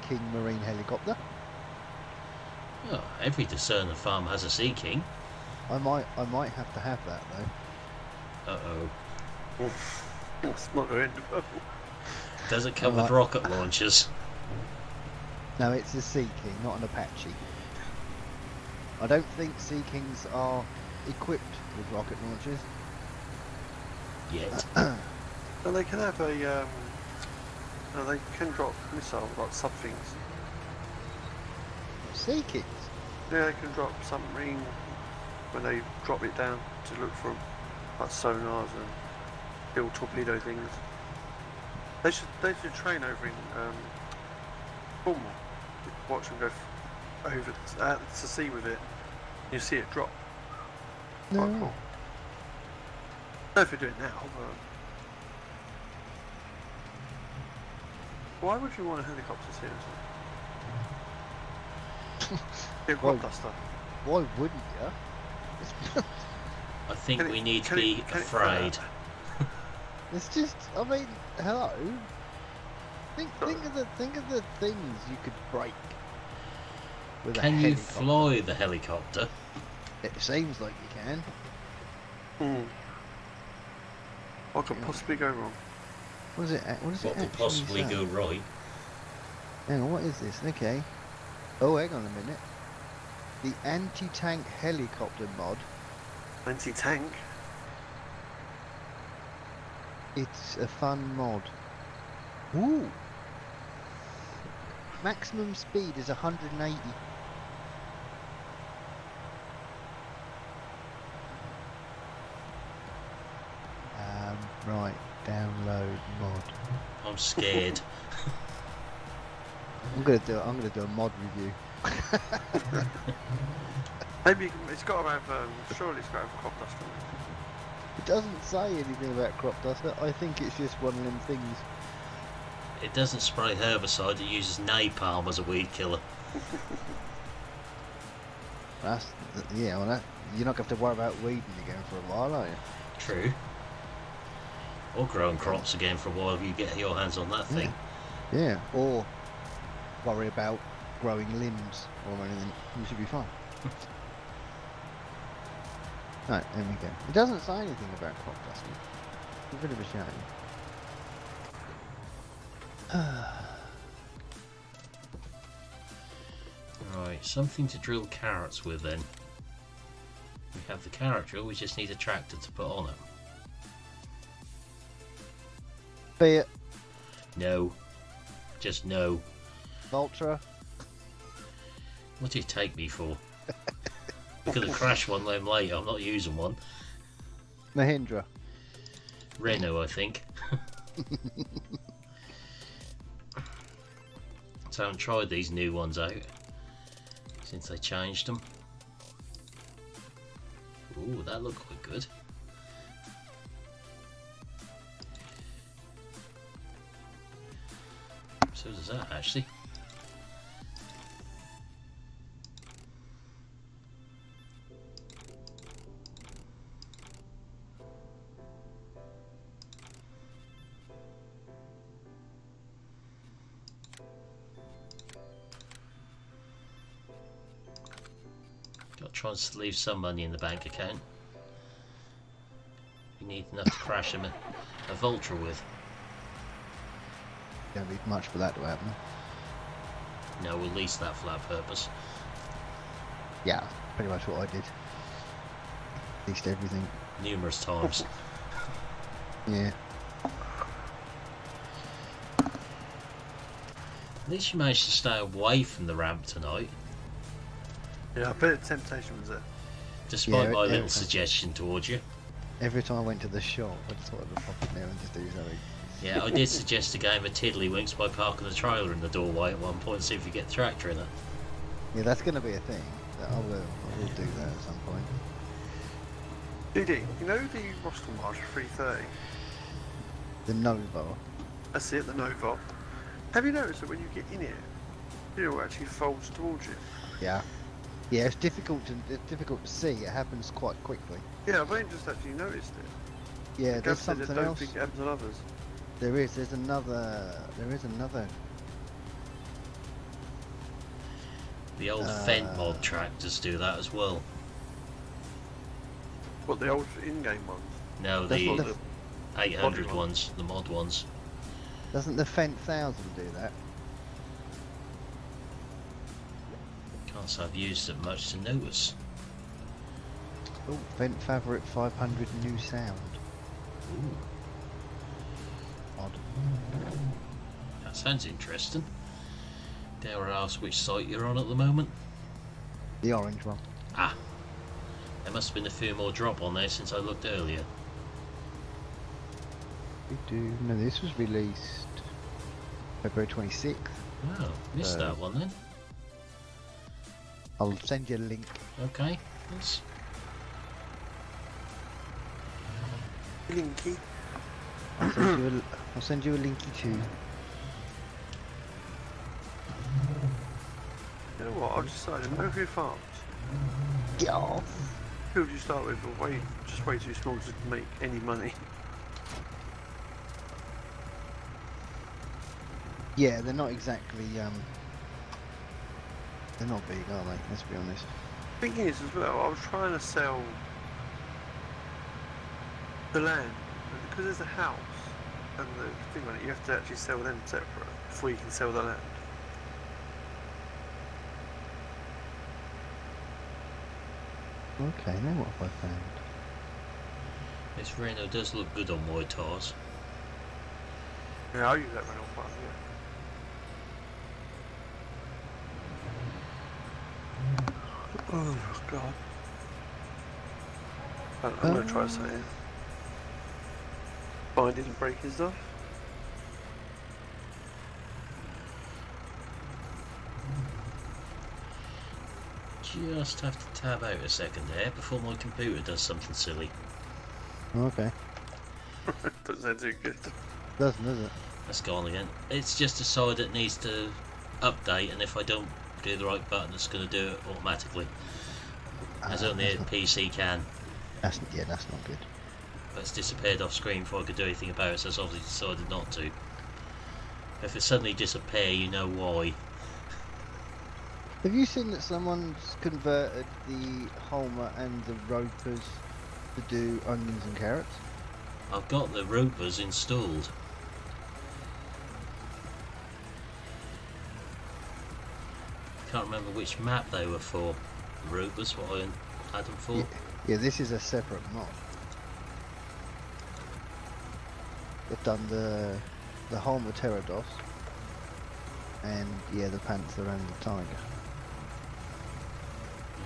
D: King marine helicopter.
B: Oh, every discerning farm has a Sea King.
D: I might have to have that though.
B: Uh-oh.
C: It's not going to end well.
B: Does it come
D: I
B: with
D: like-
B: rocket launchers?
D: No, it's a Sea King, not an Apache. I don't think Sea Kings are equipped with rocket launchers.
B: Yet.
C: And they can have a, they can drop missiles, like sub-things.
D: Sea Kings?
C: Yeah, they can drop submarine when they drop it down to look for like sonars and little torpedo things. They should train over in Cornwall. Watch them go over to sea with it. You see it drop. Quite
D: No.
C: cool. I don't know if they do it now, but why would you want a helicopter seriously? Yeah,
D: Well,
C: quad duster.
D: Why wouldn't you?
B: I think
C: Can it-
B: we need to
C: can it-
B: be
C: can it
B: afraid.
C: fly?
D: It's just, I mean, hello. Think of the things you could break with a
B: Can you
D: helicopter.
B: fly the helicopter?
D: It seems like you can.
C: What could possibly go wrong?
D: What is it? What does
B: What
D: it
B: could
D: actually
B: possibly
D: say?
B: go right?
D: Hang on, what is this? Okay. Oh, hang on a minute. The anti-tank helicopter mod.
C: Anti-tank?
D: It's a fun mod. Ooh. Maximum speed is 180. Right. Download mod.
B: I'm scared.
D: I'm gonna do a mod review.
C: Maybe you can, it's got to have, surely it's got to have a crop duster.
D: It doesn't say anything about crop duster. I think it's just one of them things.
B: It doesn't spray herbicide, it uses napalm as a weed killer.
D: That's yeah. Well, you're not going to have to worry about weeding again for a while, are you?
B: True. Or growing crops again for a while if you get your hands on that thing.
D: Yeah. Or worry about growing limbs or anything. You should be fine. Right, there we go. It doesn't say anything about crop dusting. It's a bit of a shame.
B: Right, something to drill carrots with then. We have the carrot drill, we just need a tractor to put on it.
D: Fiat,
B: No. Just no.
D: Valtra.
B: What do you take me for? We could have crashed one of them later. I'm not using one.
D: Mahindra.
B: Renault, I think. So I haven't tried these new ones out since they changed them. Ooh, that looked quite good. So does that actually. Got to try and leave some money in the bank account. We need enough to crash him a Vultra with.
D: Don't need much for that to happen.
B: No, we'll lease that for that purpose.
D: Yeah, pretty much what I did. Leased everything.
B: Numerous times.
D: Yeah.
B: At least you managed to stay away from the ramp tonight,
C: Yeah, I bet Temptation was there.
B: despite
D: Yeah,
B: my
D: yeah.
B: little suggestion towards you.
D: Every time I went to the shop, I just wanted to pop in there and just do something.
B: Yeah, I did suggest a game of Tiddlywinks by parking the trailer in the doorway at one point and see if you get the tractor in it.
D: Yeah, that's going to be a thing. That I will do that at some point.
C: DD, you know the Rostel Marsh 330?
D: The Nova.
C: That's it, the Nova. Have you noticed that when you get in it, it actually folds towards you?
D: Yeah. Yeah, it's difficult to see. It happens quite quickly.
C: Yeah, I've only just actually noticed it.
D: Yeah,
C: Gav
D: there's
C: said I
D: something
C: don't
D: else.
C: think it happens on others.
D: There is another.
B: The old Fendt mod tractors do that as well.
C: What, the old in-game ones?
B: No,
D: That's
B: the
D: what the-
B: 800
C: Body
B: ones, the mod ones.
D: Doesn't the Fendt 1000 do that?
B: Can't say I've used it much to notice.
D: Oh, Fendt Favorite 500 new sound.
B: Ooh,
D: Odd.
B: that sounds interesting. Dare I ask which site you're on at the moment?
D: The orange one.
B: Ah, there must have been a few more drop on there since I looked earlier.
D: No, this was released February 26th.
B: Oh, missed that one then.
D: I'll send you a link.
B: Okay, thanks.
C: Linky.
D: I'll send you a linky too.
C: You know what, I've decided, Mercury Farms.
D: Yeah.
C: Who would you start with? Or just way too small to make any money.
D: Yeah, they're not exactly. They're not big, are they? Let's be honest.
C: Thing is, as well, I was trying to sell the land, and because there's a house and the thing on it, you have to actually sell them separate before you can sell the land.
D: Okay, now what have I found?
B: This Renault does look good on wide tyres.
C: Yeah, I'll use that Renault part, yeah. Oh god. I'm gonna try something. Binding and breaking stuff.
B: Just have to tab out a second there before my computer does something silly.
D: Okay.
C: Doesn't sound too good.
D: Doesn't, does it?
B: That's gone again. It's just a side that needs to update, and if I don't do the right button, it's going to do it automatically. As only a PC can.
D: That's not good.
B: But it's disappeared off screen before I could do anything about it, so it's obviously decided not to. If it suddenly disappear, you know why.
D: Have you seen that someone's converted the Holmer and the Ropers to do onions and carrots?
B: I've got the Ropers installed. Can't remember which map they were for. The Ropers, what I had them for.
D: Yeah, this is a separate mod. They've done the Holmer Pterodos and yeah, the Panther and the Tiger.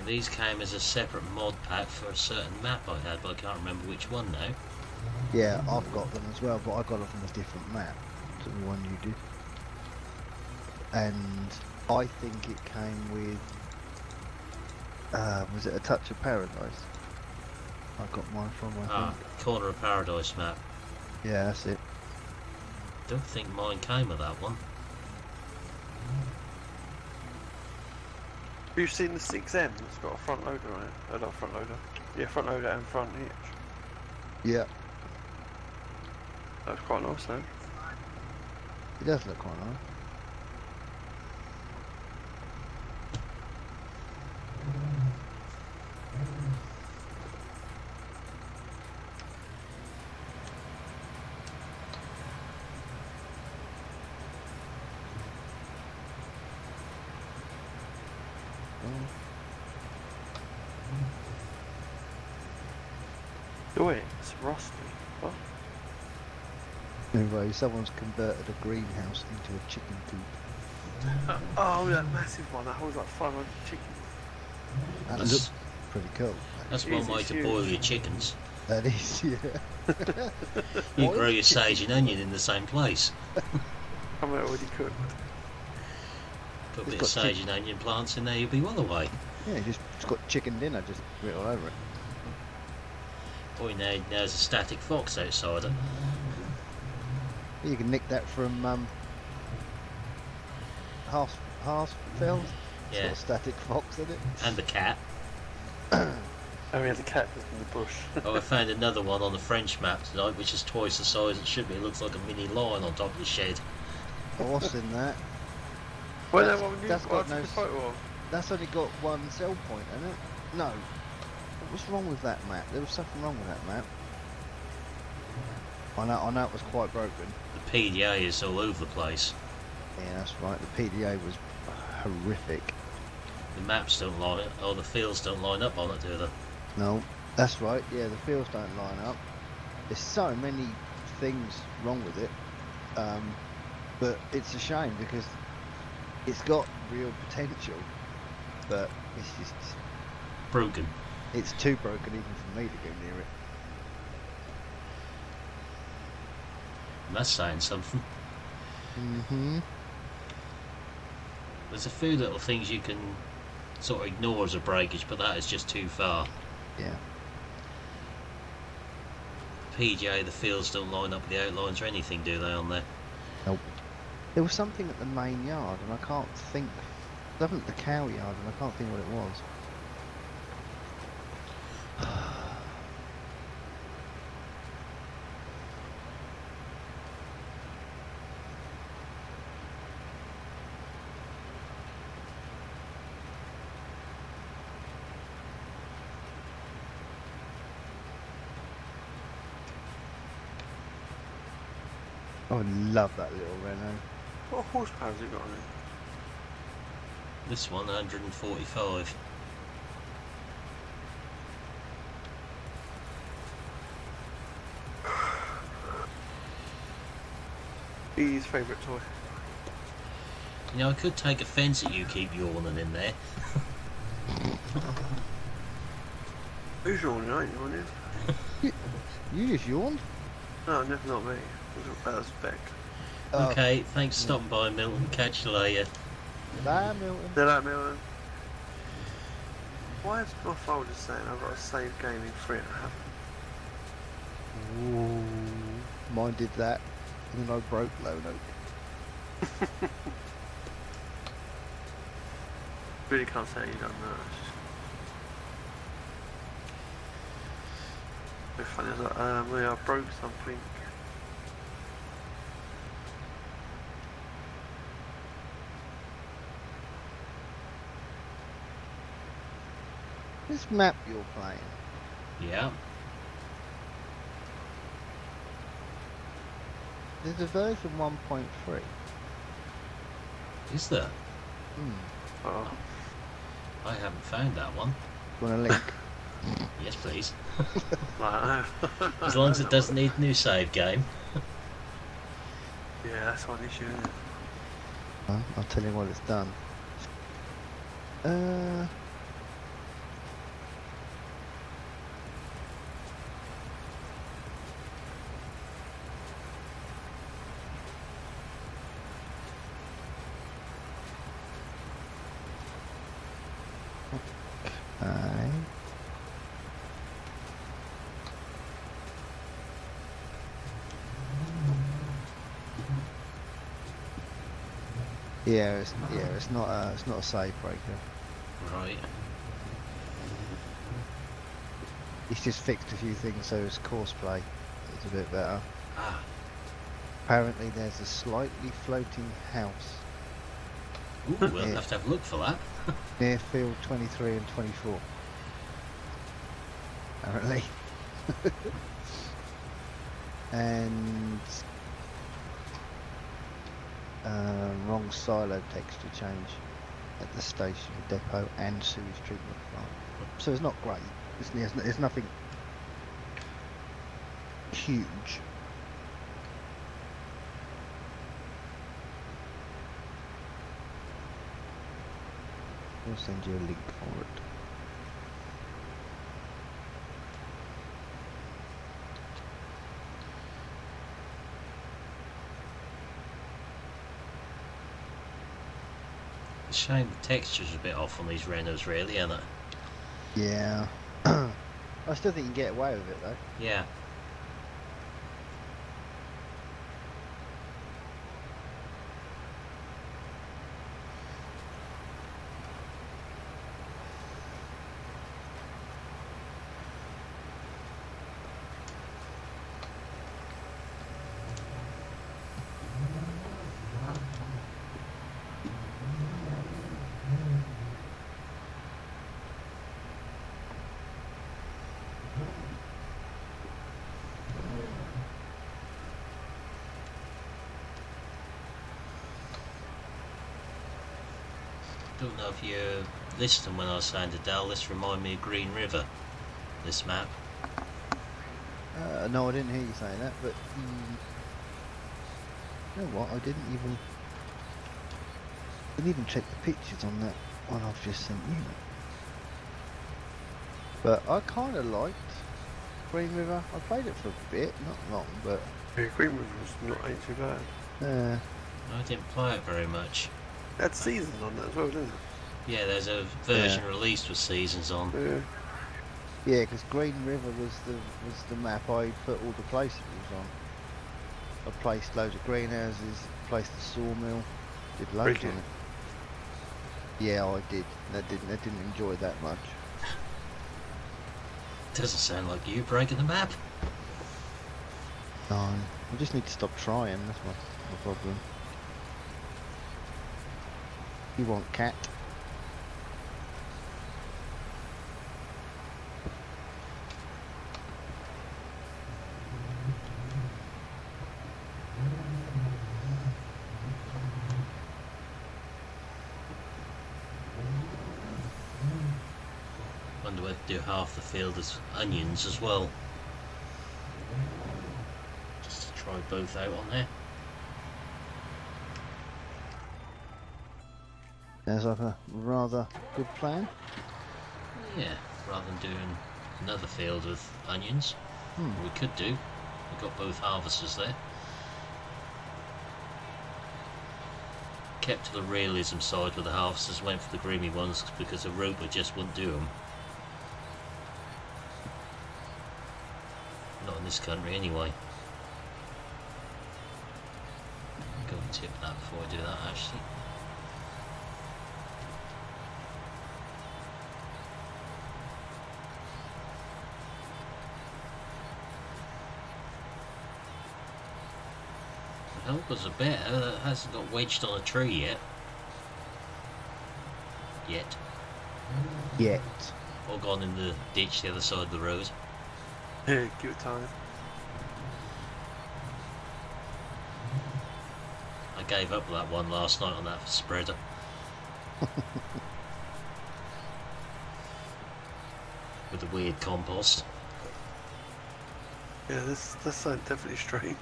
B: These came as a separate mod pack for a certain map I had, but I can't remember which one now.
D: Yeah, I've got them as well, but I got them from a different map to the one you did. And I think it came with, was it A Touch of Paradise? I got mine from, I think.
B: Corner of Paradise map.
D: Yeah, that's it.
B: Don't think mine came with that one.
C: Have you seen the 6M that's got a front loader on it? Not front loader. Yeah, front loader and front hitch.
D: Yeah,
C: That's quite nice though.
D: it does look quite nice.
C: Oh wait, it's rusty. What?
D: Anyway, someone's converted a greenhouse into a chicken coop.
C: Oh, that massive one that holds like 500 chickens.
D: That
B: That's-
D: looks pretty cool.
B: That's
C: It
B: one
C: is,
B: way
C: it's
B: to
C: huge.
B: boil your chickens.
D: That is, yeah.
B: You
D: What
B: grow
D: is
B: your sage and onion in the same place.
C: I'm already cooked.
B: Put a
D: It's
B: bit of
D: got
B: sage and onion plants in there, you'll be well away.
D: Yeah, it's got chicken dinner just written all over it.
B: Boy, now's a static fox outside it.
D: You can nick that from Harsfeld. It's
B: Yeah,
D: got a static fox in it.
B: and the cat.
C: Oh yeah, the cat was in the bush.
B: Oh, I found another one on the French map tonight, which is twice the size it should be. It looks like a mini lion on top of the shed.
D: Oh, what's in that?
C: Well,
D: That's-
C: that one you
D: that's
C: I
D: got
C: took
D: no
C: a
D: s-
C: photo of.
D: That's only got one cell point, isn't it? No. What's wrong with that map? There was something wrong with that map. I know it was quite broken.
B: The PDA is all over the place.
D: Yeah, that's right. The PDA was horrific.
B: The maps don't line it, or the fields don't line up on it, do they?
D: No, that's right. Yeah, the fields don't line up. There's so many things wrong with it, but it's a shame because it's got real potential, but
B: Broken.
D: it's too broken even for me to go near it.
B: And that's saying something.
D: Mm-hmm.
B: There's a few little things you can sort of ignore as a breakage, but that is just too far.
D: Yeah.
B: PGA, the fields don't line up with the outlines or anything, do they, on there?
D: Nope. There was something at the main yard, and I can't think. Something at the cow yard, and I can't think what it was. I would love that little Renault.
C: What horsepower has it got on it?
B: This one, 145.
C: His favourite toy.
B: You know, I could take offence at you keep yawning in there.
C: Who's yawning? I ain't yawning.
D: You just yawned?
C: No, never not me. That was Beck.
D: Oh,
B: Okay, thanks for stopping by, Milton. Catch you later.
D: Bye, Milton.
C: Did I, Milton? Why is my folder saying I've got a save game in 3.5?
D: Ooh, mine did that, and then I broke Lono.
C: Really can't say you done that. It's just funny, I was like, yeah, I broke something.
D: This map you're playing,
B: Yeah.
D: there's a version 1.3.
B: Is there?
C: Oh,
B: I haven't found that one.
D: Want a link?
B: Yes, please.
C: like,
B: As long as it doesn't need a new save game.
C: Yeah, that's one issue, isn't it?
D: I'll tell you what it's done. Aye. Yeah, it's not a save breaker.
B: Right.
D: He's just fixed a few things so his course play is a bit better.
B: Ah,
D: Apparently there's a slightly floating house
B: ooh, we'll have to have a look for that.
D: near field 23 and 24. Apparently. And wrong silo texture change at the station depot and sewage treatment plant. So it's not great. It's nothing huge. We'll send you a link for it.
B: It's a shame the texture's a bit off on these Renaults, really, isn't it?
D: Yeah. I still think you can get away with it though.
B: Yeah. Don't know if you listened when I was saying to Dal, this remind me of Green River, this map.
D: No, I didn't hear you saying that, but you know what? I didn't even check the pictures on that one I've just sent you. But I kind of liked Green River. I played it for a bit, not long, but
C: Yeah, Green River's not ain't too bad.
B: I didn't play it very much.
C: It had seasons on that as well, didn't it?
B: Yeah, there's a version released with seasons on.
C: Yeah.
D: yeah, because Green River was the map I put all the places on. I placed loads of greenhouses, placed the sawmill, did loads
C: Brilliant.
D: on it. Yeah, I did. I didn't enjoy that much.
B: Doesn't sound like you breaking the map.
D: No, I just need to stop trying. That's my problem. You want cat?
B: Wonder whether to do half the field as onions as well. Just to try both out on there.
D: Sounds like a rather good plan.
B: Yeah, rather than doing another field with onions. We could do. We've got both harvesters there. Kept to the realism side with the harvesters, went for the grimy ones because the roper just wouldn't do them. Not in this country anyway. Go and tip that before I do that actually. The helpers are better, that hasn't got wedged on a tree yet.
D: Yet.
B: Or gone in the ditch the other side of the road.
C: Yeah, give it time.
B: I gave up that one last night on that spreader. With the weird compost.
C: Yeah, this sounds definitely strange.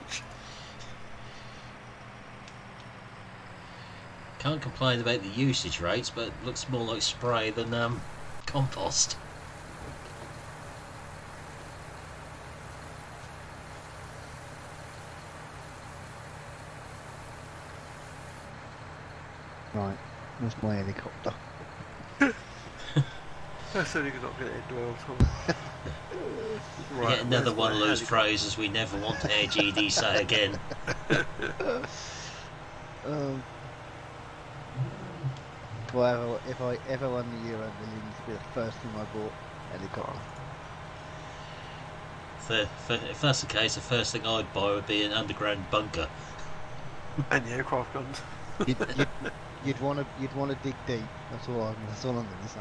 B: Can't complain about the usage rates, but it looks more like spray than compost.
D: Right, where's my helicopter?
C: That's only not going to end well, Tom.
B: Yet another
C: where's
B: one
C: my
B: of those
C: helicopter?
B: phrases we never want to hear GD say again.
D: Well, if I ever won the Euro Millions, it'd be the first thing I bought, helicopter.
B: If that's the case, the first thing I'd buy would be an underground bunker.
C: And the aircraft guns.
D: You'd want to dig deep. That's all I'm going to say.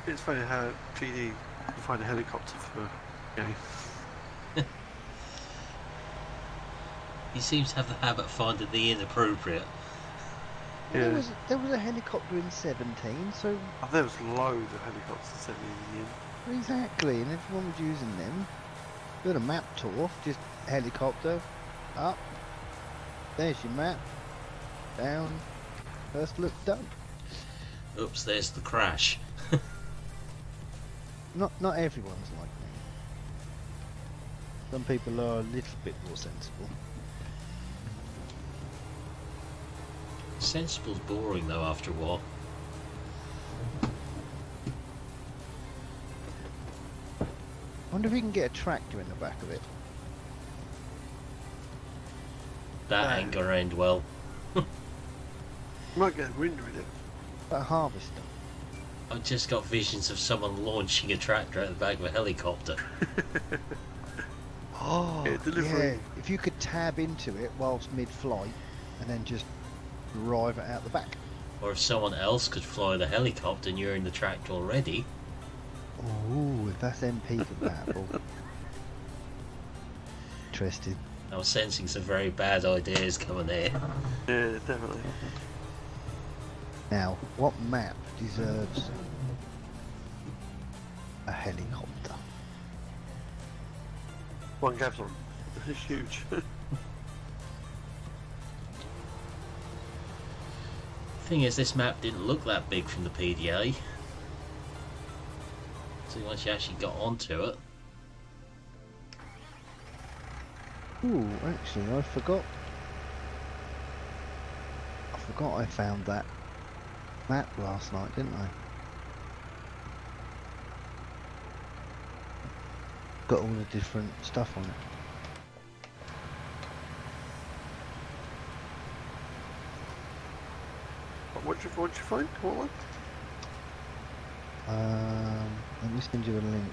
C: It's funny how GD can find a helicopter for game.
B: He seems to have the habit of finding the inappropriate.
C: Yeah.
D: There was a helicopter in 17, so
C: Oh, there was loads of helicopters sent in.
D: exactly, and everyone was using them. Do a map tour, just helicopter, up, there's your map, down, first look done.
B: Oops, there's the crash.
D: Not everyone's like me. Some people are a little bit more sensible.
B: Sensible's boring though after a while.
D: I wonder if you can get a tractor in the back of it.
B: That ain't gonna end well.
C: You might get a wind with it.
D: A harvester.
B: I've just got visions of someone launching a tractor out the back of a helicopter.
D: Oh,
C: Yeah, delivery.
D: yeah. If you could tab into it whilst mid-flight, and then just drive it out the back.
B: Or if someone else could fly the helicopter and you're in the tractor already.
D: Oh, if that's MP compatible. Interesting.
B: I was sensing some very bad ideas coming here.
C: Yeah, definitely.
D: Now, what map deserves a helicopter?
C: One Gabson. It's huge.
B: Thing is, this map didn't look that big from the PDA. So once you actually got onto it,
D: Ooh, actually, I forgot I found that map last night, didn't I? Got all the different stuff on it.
C: What'd you find? What one?
D: Let me send you a link.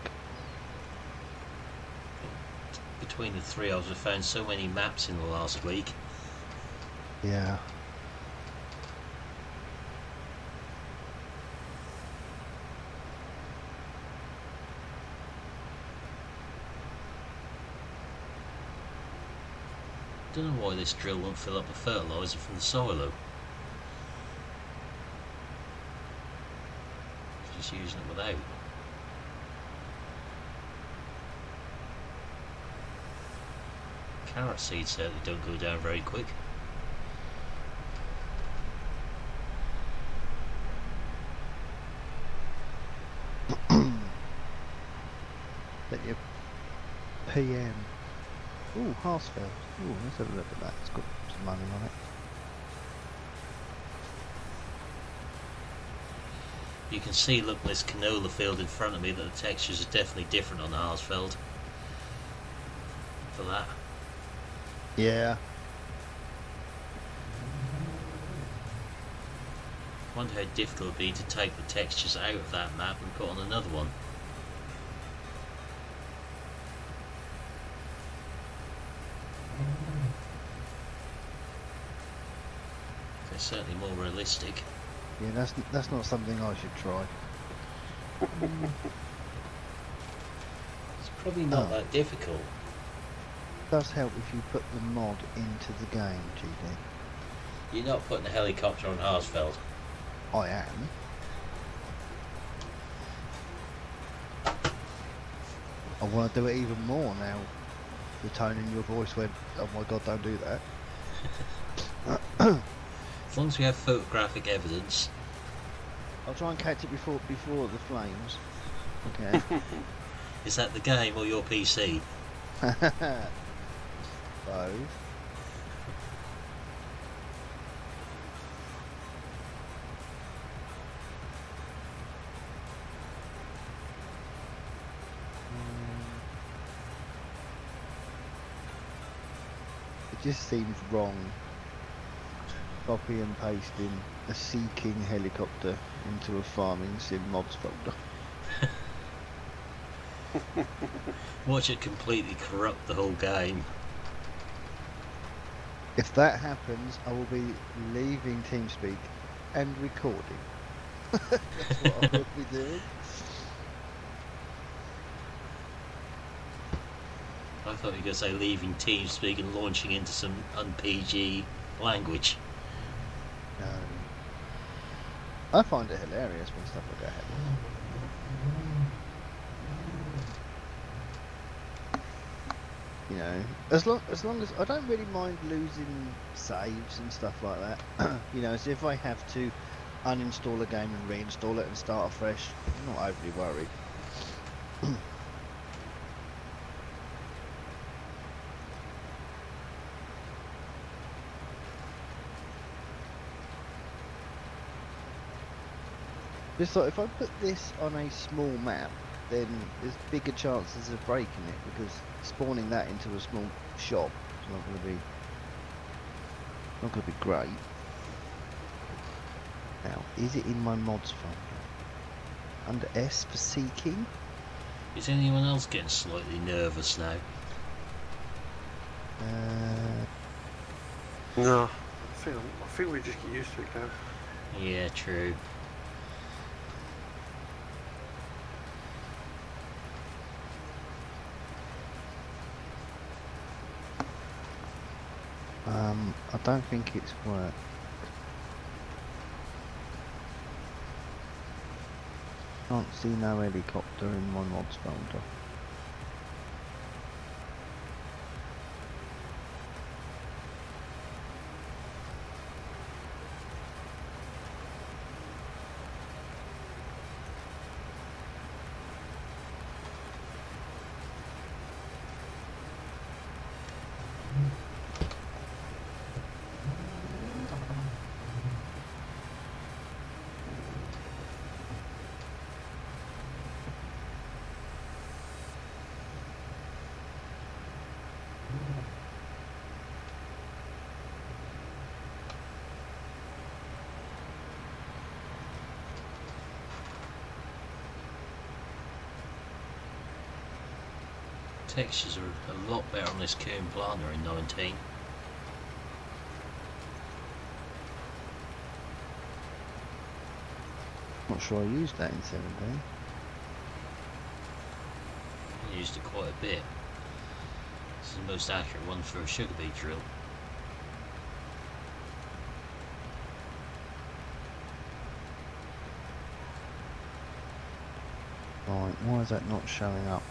B: between the three of us, we found so many maps in the last week.
D: Yeah.
B: Don't know why this drill won't fill up the fertiliser from the silo. Just using it without. Carrot seeds certainly don't go down very quick.
D: Let you PM. Ooh, Harsfeld. Ooh, let's have a look at that. It's got some money on it.
B: You can see, look, this canola field in front of me, that the textures are definitely different on the Harsfeld. For that.
D: Yeah.
B: Wonder how difficult it would be to take the textures out of that map and put on another one. They're certainly more realistic.
D: Yeah, that's not something I should try.
B: It's probably not that difficult.
D: It does help if you put the mod into the game, GD.
B: You're not putting a helicopter on Harsfeld.
D: I am. I want to do it even more now. The tone in your voice went, oh my god, don't do that.
B: As long as we have photographic evidence.
D: I'll try and catch it before the flames. Okay.
B: Is that the game or your PC?
D: Both. It just seems wrong copy and pasting a Sea King helicopter into a farming sim mods folder.
B: Watch it completely corrupt the whole game.
D: If that happens, I will be leaving TeamSpeak and recording. That's what I will be doing.
B: I thought you were going to say leaving TeamSpeak and launching into some un-PG language.
D: I find it hilarious when stuff like that happens. You know, as long as I don't really mind losing saves and stuff like that. You know, as if I have to uninstall a game and reinstall it and start afresh, I'm not overly worried. Just like if I put this on a small map, then there's bigger chances of breaking it, because spawning that into a small shop is not going to be great. Now, is it in my mods folder? Under S for Sea King?
B: Is anyone else getting slightly nervous now?
C: No, I think we just get used to it now.
B: Yeah, true.
D: I don't think it's worked. Can't see no helicopter in my mods folder.
B: Textures are a lot better on this Coon Planter in 19.
D: Not sure I used that in 17.
B: I used it quite a bit. This is the most accurate one for a sugar beet drill.
D: Right, why is that not showing up?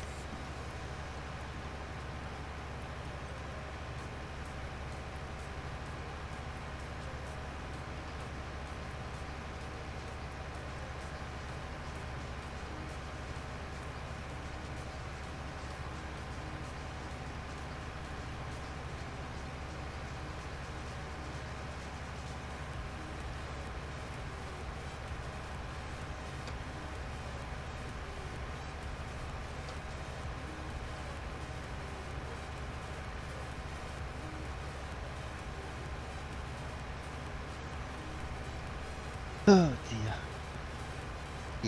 D: Oh dear.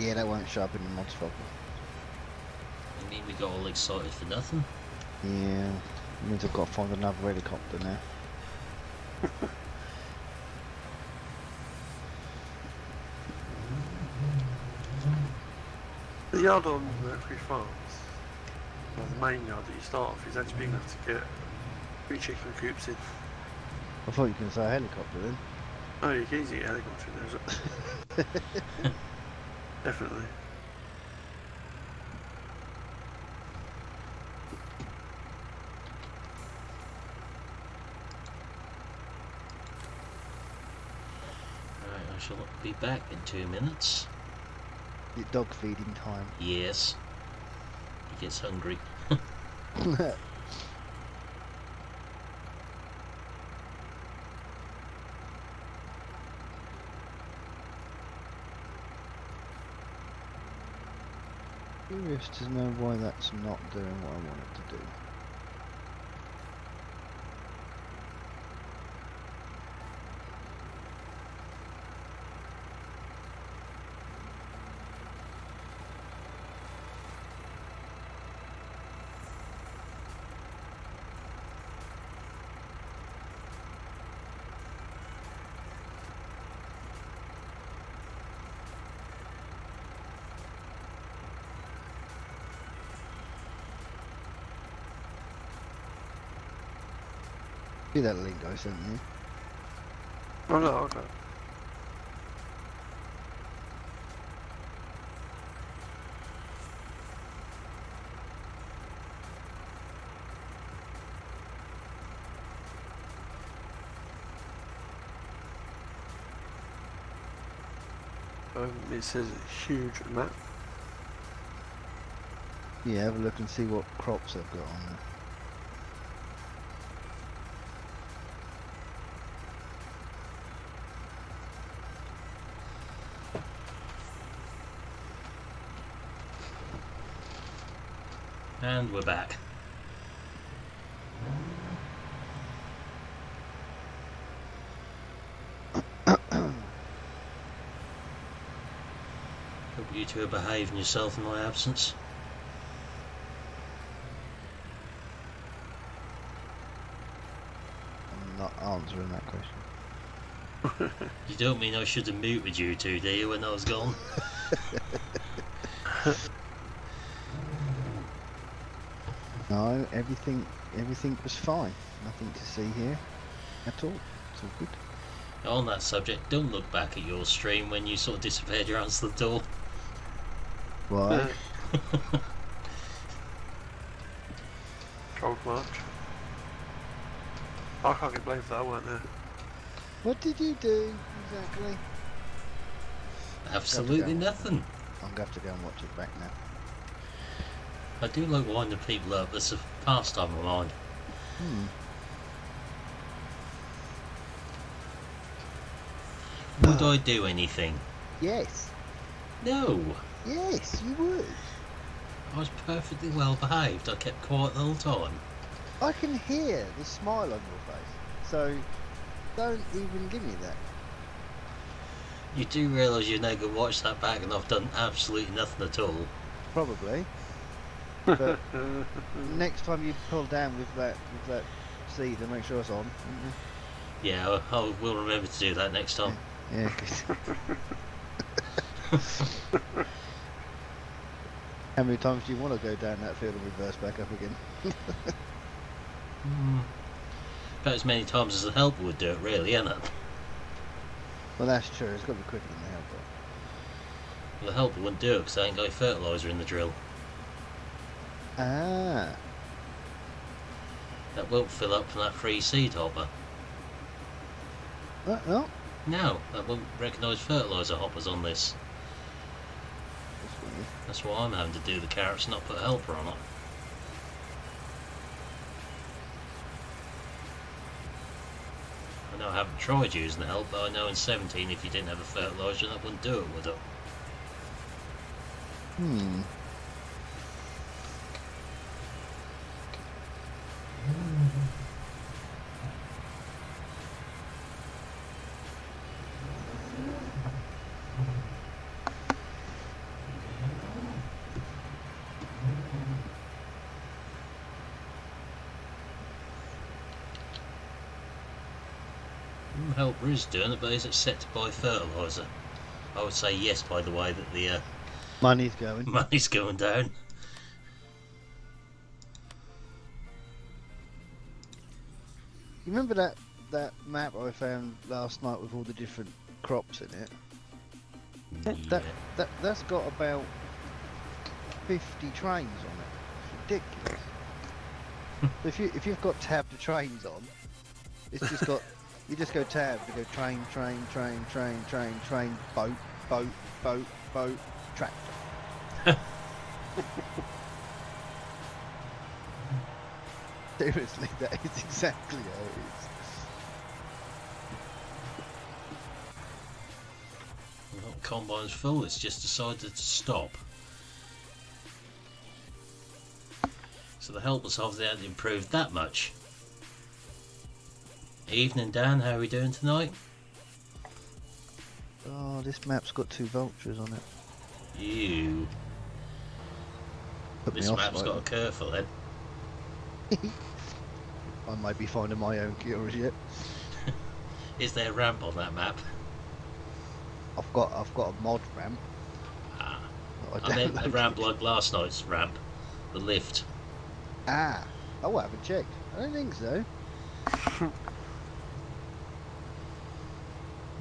D: Yeah, that won't show up in the mods folder.
B: I mean, we got all excited for nothing.
D: Yeah, it means I've got to find another helicopter now.
C: The yard on Mercury Farms, well, the main yard that you start off, is actually big enough to get 3 chicken coops in.
D: I thought you were going to say a helicopter then.
C: Oh, you can easily get a helicopter in there, is it? Definitely.
B: Right, I shall be back in 2 minutes.
D: It's dog feeding time.
B: Yes. He gets hungry.
D: Curious to know why that's not doing what I want it to do. See that link I sent you?
C: Oh no, okay. It says a huge map.
D: Yeah, have a look and see what crops they've got on there.
B: And we're back. Hope you two are behaving yourself in my absence.
D: I'm not answering that question.
B: You don't mean I should have muted you two, do you, when I was gone?
D: No, everything was fine. Nothing to see here at all. It's all good.
B: On that subject, don't look back at your stream when you sort of disappeared your answer to the door.
D: Why?
C: Trolled much. I can't get blamed for that, I weren't there.
D: What did you do exactly?
B: Absolutely nothing.
D: I'm going to have to go and watch it back now.
B: I do like winding people up. That's a pastime of mine. Would I do anything?
D: Yes.
B: No.
D: Yes, you would.
B: I was perfectly well behaved. I kept quiet the whole time.
D: I can hear the smile on your face. So, don't even give me that.
B: You do realise you're now going to watch that back and I've done absolutely nothing at all.
D: Probably. But next time you pull down with that seed, and make sure it's on.
B: Yeah, I will remember to do that next time.
D: Yeah, good. How many times do you want to go down that field and reverse back up again?
B: About as many times as the helper would do it, really, isn't it?
D: Well, that's true. It's got to be quicker than the helper.
B: Well, the helper wouldn't do it because they ain't got any fertiliser in the drill.
D: Ah.
B: That won't fill up from that free seed hopper.
D: No.
B: No, that won't recognise fertiliser hoppers on this.
D: That's weird.
B: That's why I'm having to do the carrots and not put a helper on it. I know I haven't tried using the help, but I know in 17 if you didn't have a fertiliser that wouldn't do it, would it? Helper is doing it, but is it set to buy fertiliser? I would say yes, by the way, that the
D: Money's going.
B: money's going down.
D: You remember that map I found last night with all the different crops in it?
B: Yeah.
D: That's got about 50 trains on it. It's ridiculous. if you've got tab to trains on, it's just got you just go tab to go train, boat, tractor. Seriously, that is exactly how it is.
B: Well, combine's full, it's just decided to stop. So the helpers obviously hadn't improved that much. Evening, Dan, how are we doing tonight?
D: Oh, this map's got 2 vultures on it.
B: Ew.
D: Put me
B: This
D: off
B: map's got a
D: slightly.
B: curve for then.
D: I may be finding my own cures yet.
B: Is there a ramp on that map?
D: I've got a mod ramp.
B: Ah.
D: that
B: I meant a
D: downloaded.
B: ramp like last night's ramp. The lift.
D: Ah, oh, I haven't checked. I don't think so.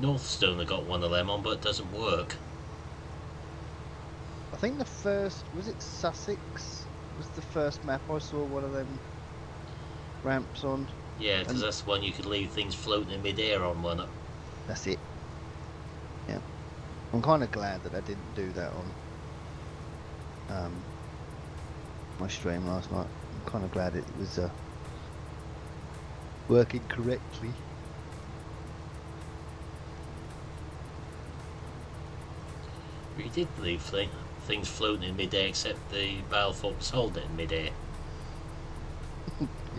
B: Northstone have got one of them on, but it doesn't work.
D: I think the first, was it Sussex? Was the first map I saw one of them ramps on?
B: Yeah, because
D: And-
B: that's the one you could leave things floating in mid-air on one.
D: That's it. Yeah. I'm kind of glad that I didn't do that on my stream last night. I'm kind of glad it was working correctly.
B: We did leave things floating in mid-air, except the Balfour was holding it in mid-air,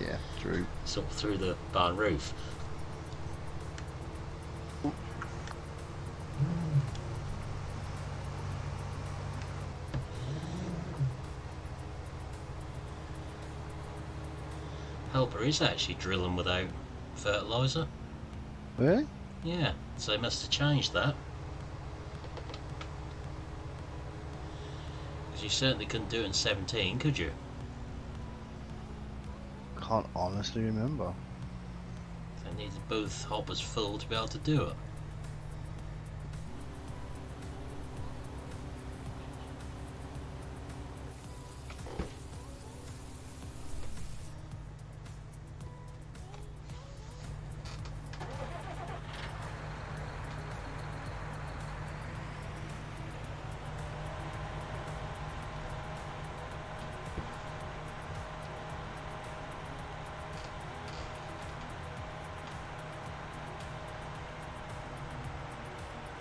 D: Yeah, true.
B: sort of through the barn roof. Helper is actually drilling without fertiliser.
D: Really?
B: Yeah, so they must have changed that. Because you certainly couldn't do it in 17, could you?
D: Can't honestly remember.
B: They needed both hoppers full to be able to do it.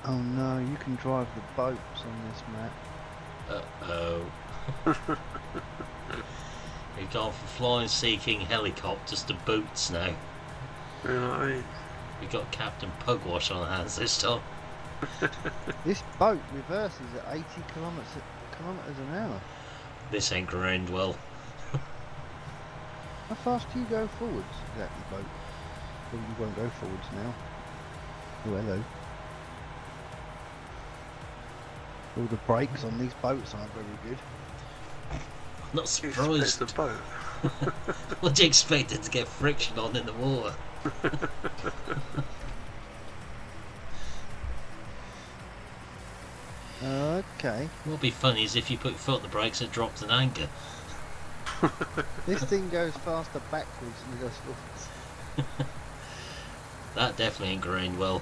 D: Oh no, you can drive the boats on this map.
B: Uh-oh. We've gone from flying seeking helicopters to boats now.
C: You know what I mean?
B: We've got Captain Pugwash on our hands this time.
D: This boat reverses at 80 kilometers an hour.
B: This ain't gonna end well.
D: How fast do you go forwards, exactly, boat? Well, you won't go forwards now. Oh, hello. All the brakes on these boats aren't very good.
B: Not
C: It's
B: surprised.
C: the boat.
B: What do you expect it to get friction on in the water?
D: Okay.
B: What'd be funny is if you put your foot on the brakes and it drops an anchor.
D: This thing goes faster backwards than it does forwards.
B: That definitely ain't gonna end well.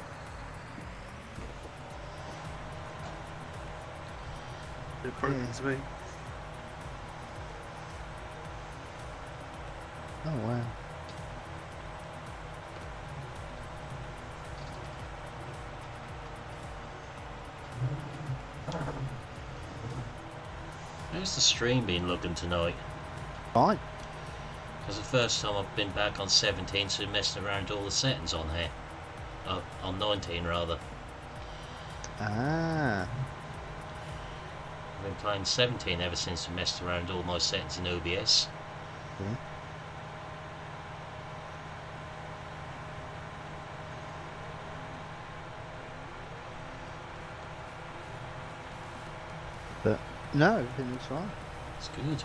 C: According
D: Yeah.
C: to me.
D: Oh wow.
B: How's the stream been looking tonight?
D: Fine.
B: Because the first time I've been back on 17, so messing around with all the settings on here. On 19 rather.
D: Ah.
B: I've been playing 17 ever since I messed around with all my settings in OBS.
D: Okay. But no, everything looks fine.
B: It's good.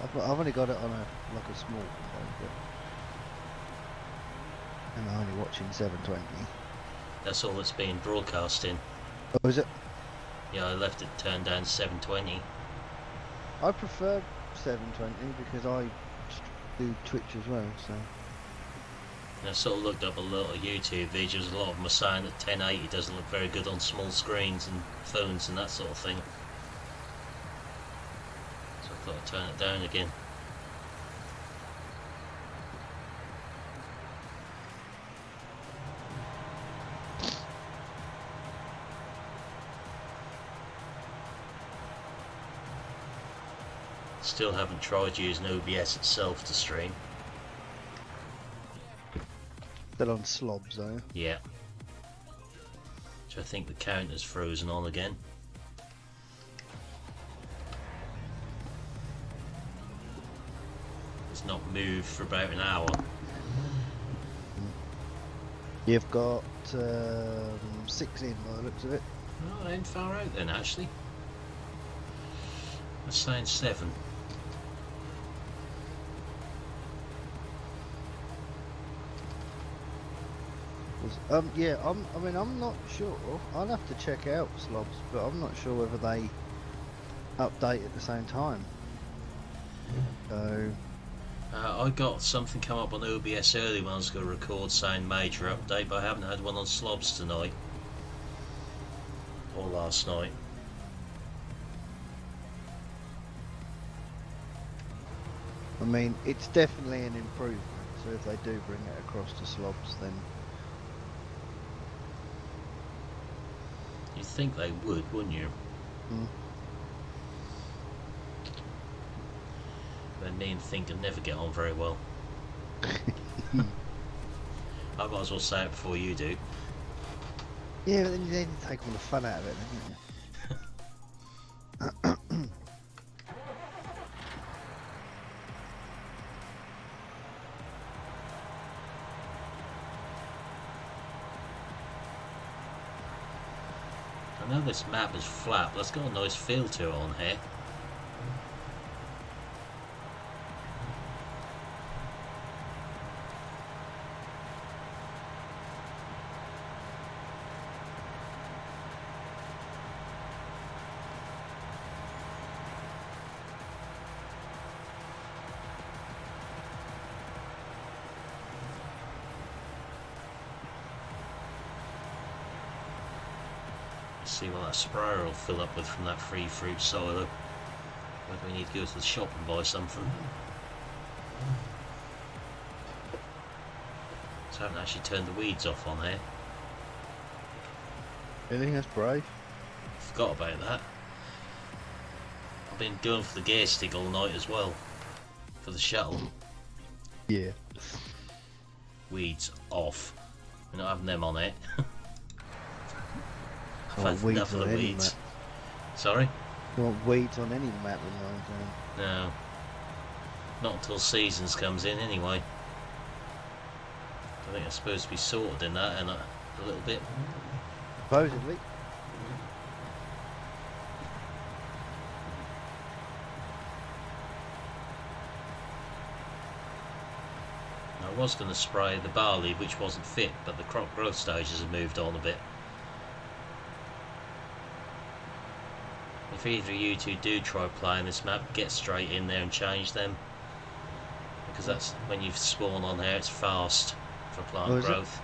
D: I've only got it on like a small phone, but and I'm only watching 720.
B: That's all that's being broadcast in.
D: Oh, is it?
B: Yeah, I left it turned down to 720.
D: I prefer 720 because I do Twitch as well, so
B: And I sort of looked up a lot of YouTube videos. A lot of them are saying that 1080 doesn't look very good on small screens and phones and that sort of thing. Got to turn it down again. Still haven't tried using OBS itself to stream.
D: Still on slobs though.
B: Yeah. So I think the counter's frozen on again. It's not moved for about an hour.
D: You've got 6 in by the looks of it.
B: Oh, I ain't far out then actually. That's saying 7.
D: Yeah, I mean, I'm not sure. I'll have to check out slobs, but I'm not sure whether they update at the same time. So,
B: I got something come up on OBS early when I was going to record saying major update, but I haven't had one on slobs tonight. Or last night.
D: I mean, it's definitely an improvement. So if they do bring it across to slobs, then
B: You'd think they would, wouldn't you?
D: Mm.
B: But me and Think can never get on very well. I might as well say it before you do.
D: yeah, but then you take all the fun out of it, don't you?
B: I know this map is flat, but it's got a nice feel to it on here. See what that sprayer will fill up with from that free fruit silo. Whether we need to go to the shop and buy something. So I haven't actually turned the weeds off on here.
D: Anything that's brave?
B: Forgot about that. I've been going for the gear stick all night as well. For the shuttle.
D: Yeah.
B: Weeds off. We're not having them on it. I've
D: Oh,
B: had
D: weeds
B: enough of
D: on
B: the
D: any
B: weeds.
D: map.
B: Sorry?
D: You want weeds on any map in Lone Zone?
B: No. Not until seasons comes in anyway. I think it's supposed to be sorted in that in a little bit.
D: Supposedly.
B: I was going to spray the barley which wasn't fit, but the crop growth stages have moved on a bit. If either of you two do try playing this map, get straight in there and change them. Because that's when you spawn on here, it's fast for plant
D: Oh, is it?
B: growth.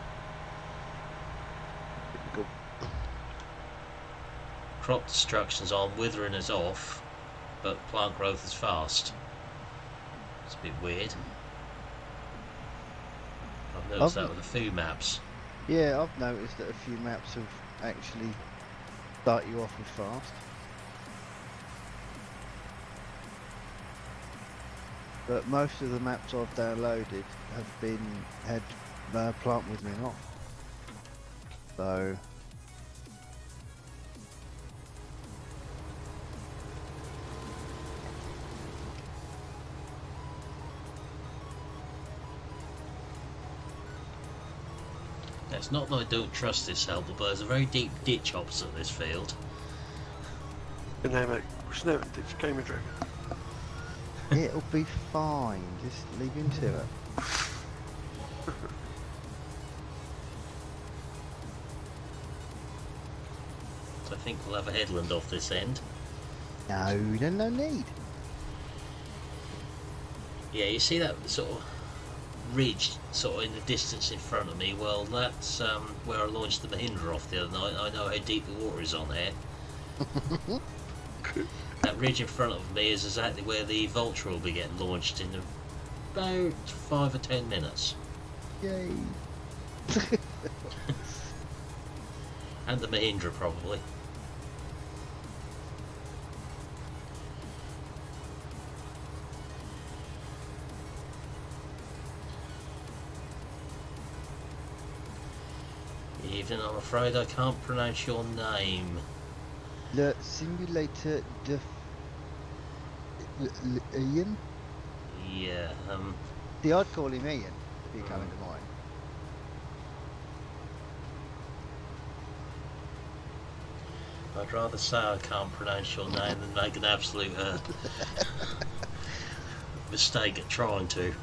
D: Go.
B: Crop destruction's on, withering is off, but plant growth is fast. It's a bit weird. I've noticed that with a few maps.
D: Yeah, I've noticed that a few maps have actually start you off with fast. But most of the maps I've downloaded have had plant withering off. So
B: It's not that I don't trust this helper, but there's a very deep ditch opposite this field.
C: Good name it. Snow it's Gamer Dragon.
D: it'll be fine. Just leave him to it.
B: So I think we'll have a headland off this end.
D: No, there's no need.
B: Yeah, you see that sort of ridge sort of in the distance in front of me? Well, that's where I launched the Mahindra off the other night. I know how deep the water is on there. That ridge in front of me is exactly where the Vulture will be getting launched in about 5 or 10 minutes.
D: Yay!
B: And the Mahindra probably. Evening, I'm afraid I can't pronounce your name.
D: Le simulator de Ian?
B: Yeah,
D: See, I'd call him Ian if he came into mind.
B: I'd rather say I can't pronounce your name than make an absolute mistake at trying to.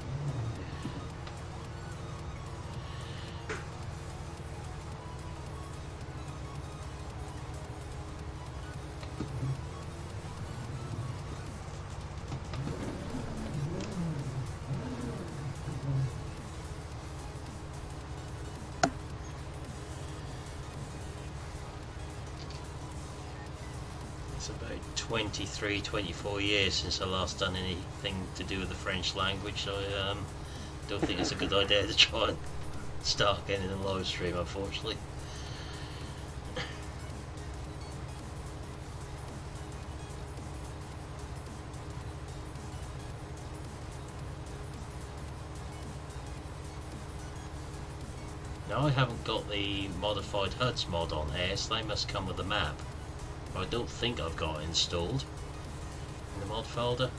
B: It's about 23, 24 years since I last done anything to do with the French language, so I don't think it's a good idea to try and start getting a live stream, unfortunately. Now I haven't got the modified HUDs mod on here, so they must come with the map. I don't think I've got it installed in the mod folder.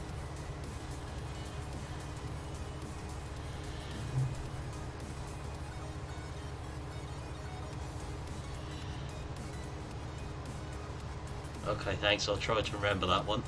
B: Okay, thanks, I'll try to remember that one.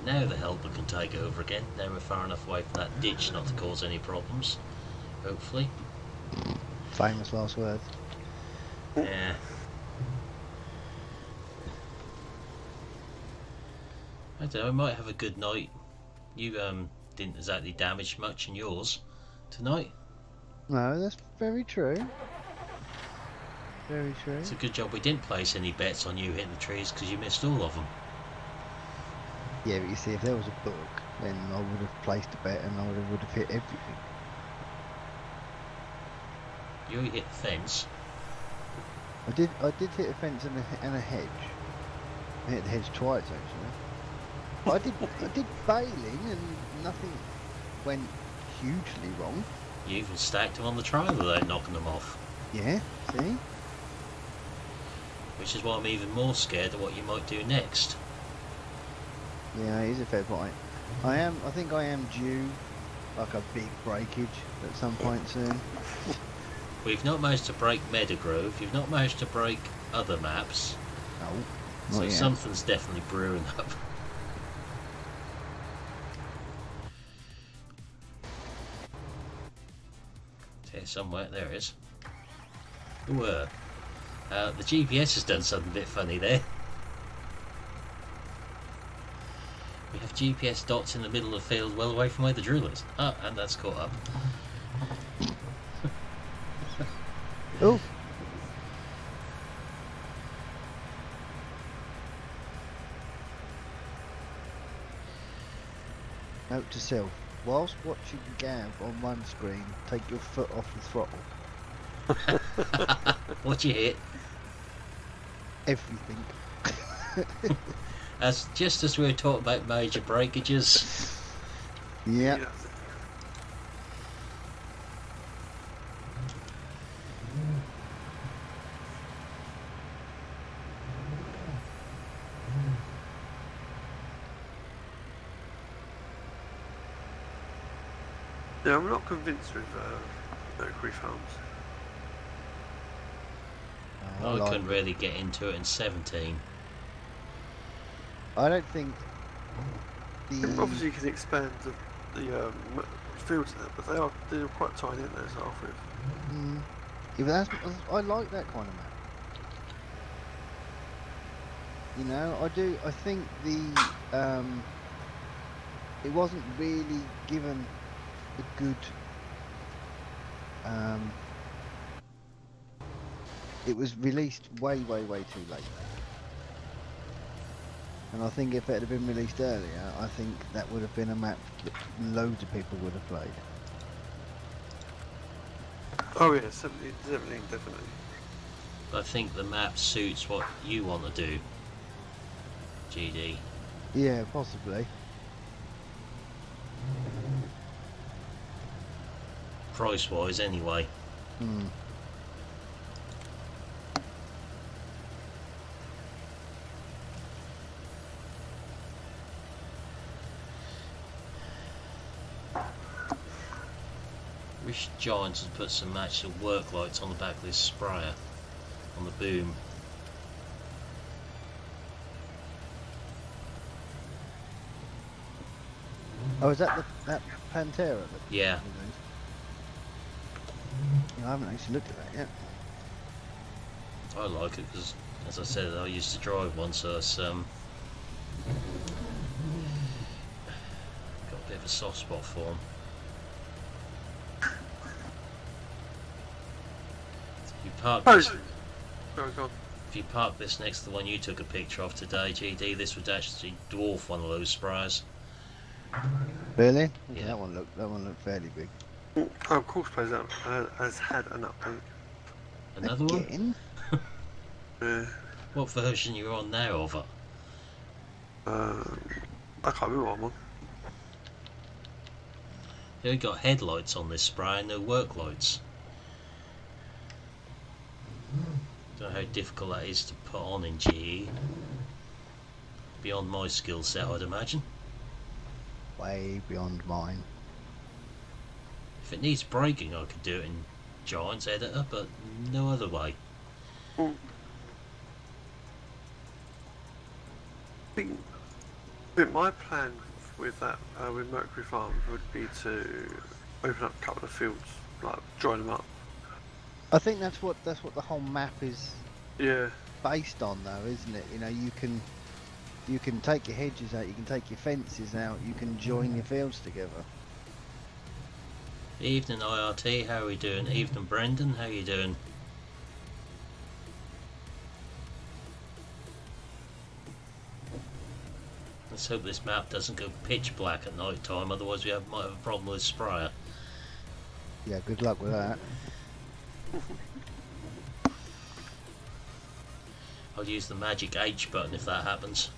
B: Now the helper can take over again. Now we're far enough away from that ditch not to cause any problems. Hopefully.
D: Famous last words.
B: Yeah. I don't know, I might have a good night. You didn't exactly damage much in yours tonight.
D: No, that's very true. Very true.
B: It's a good job we didn't place any bets on you hitting the trees because you missed all of them.
D: Yeah, but you see, if there was a book, then I would have placed a bet and I would have hit everything.
B: You hit the fence.
D: I did hit a fence and a hedge. I hit the hedge twice actually. But I did bailing and nothing went hugely wrong.
B: You even stacked them on the trial without knocking them off.
D: Yeah, see?
B: Which is why I'm even more scared of what you might do next.
D: Yeah, it is a fair point. I think I am due like a big breakage at some point soon.
B: We've not managed to break Meadowgrove, you've not managed to break other maps.
D: No,
B: So
D: not yet.
B: something's definitely brewing up. It's here somewhere, there it is. Ooh, the GPS has done something a bit funny there. We have GPS dots in the middle of the field well away from where the drill is. Ah, and that's caught up.
D: Oh, note to self: whilst watching Gav on one screen, take your foot off the throttle.
B: What you hit?
D: Everything.
B: Just as we were talking about major breakages.
D: Yeah.
C: Yeah, I'm not convinced with Mercury Farms.
D: Oh,
B: I
D: like
B: couldn't
D: it.
B: really get into it in 17.
D: I don't think the
C: Obviously, you can expand the fields in it, but they're quite tiny, aren't they, to start off with?
D: yeah, but I like that kind of map. You know, I do. I think it wasn't really given a good. It was released way too late. And I think if it had been released earlier, I think that would have been a map that loads of people would have played.
C: Oh yeah, 17, definitely.
B: I think the map suits what you want to do, GD.
D: Yeah, possibly.
B: Price-wise, anyway.
D: Hmm.
B: Wish Giants had put some actual work lights on the back of this sprayer, on the boom.
D: Oh, is that that Pantera? That
B: Yeah.
D: I haven't actually looked at that yet.
B: I like it because, as I said, I used to drive one, so it's got a bit of a soft spot for them. If you park this next to the one you took a picture of today, GD, this would actually dwarf one of those sprayers.
D: Really?
B: Yeah.
D: That one looked fairly big.
C: Oh, of course, plays that has had an update.
B: Another one?
D: Again?
C: Yeah.
B: What version you're on now of it?
C: I can't remember what I'm on.
B: They only got headlights on this sprayer, no work lights. Don't know how difficult that is to put on in GE. Beyond my skill set, I'd imagine.
D: Way beyond mine.
B: If it needs braking, I could do it in Giants Editor, but no other way.
C: I think my plan with that, with Mercury Farms, would be to open up a couple of fields, like join them up.
D: I think that's what the whole map is
C: Yeah.
D: based on, though, isn't it? You know, you can take your hedges out, you can take your fences out, you can join your fields together.
B: Evening IRT, how are we doing? Evening Brendan, how you doing? Let's hope this map doesn't go pitch black at night time, otherwise we might have a problem with sprayer.
D: Yeah, good luck with that.
B: I'll use the magic H button if that happens.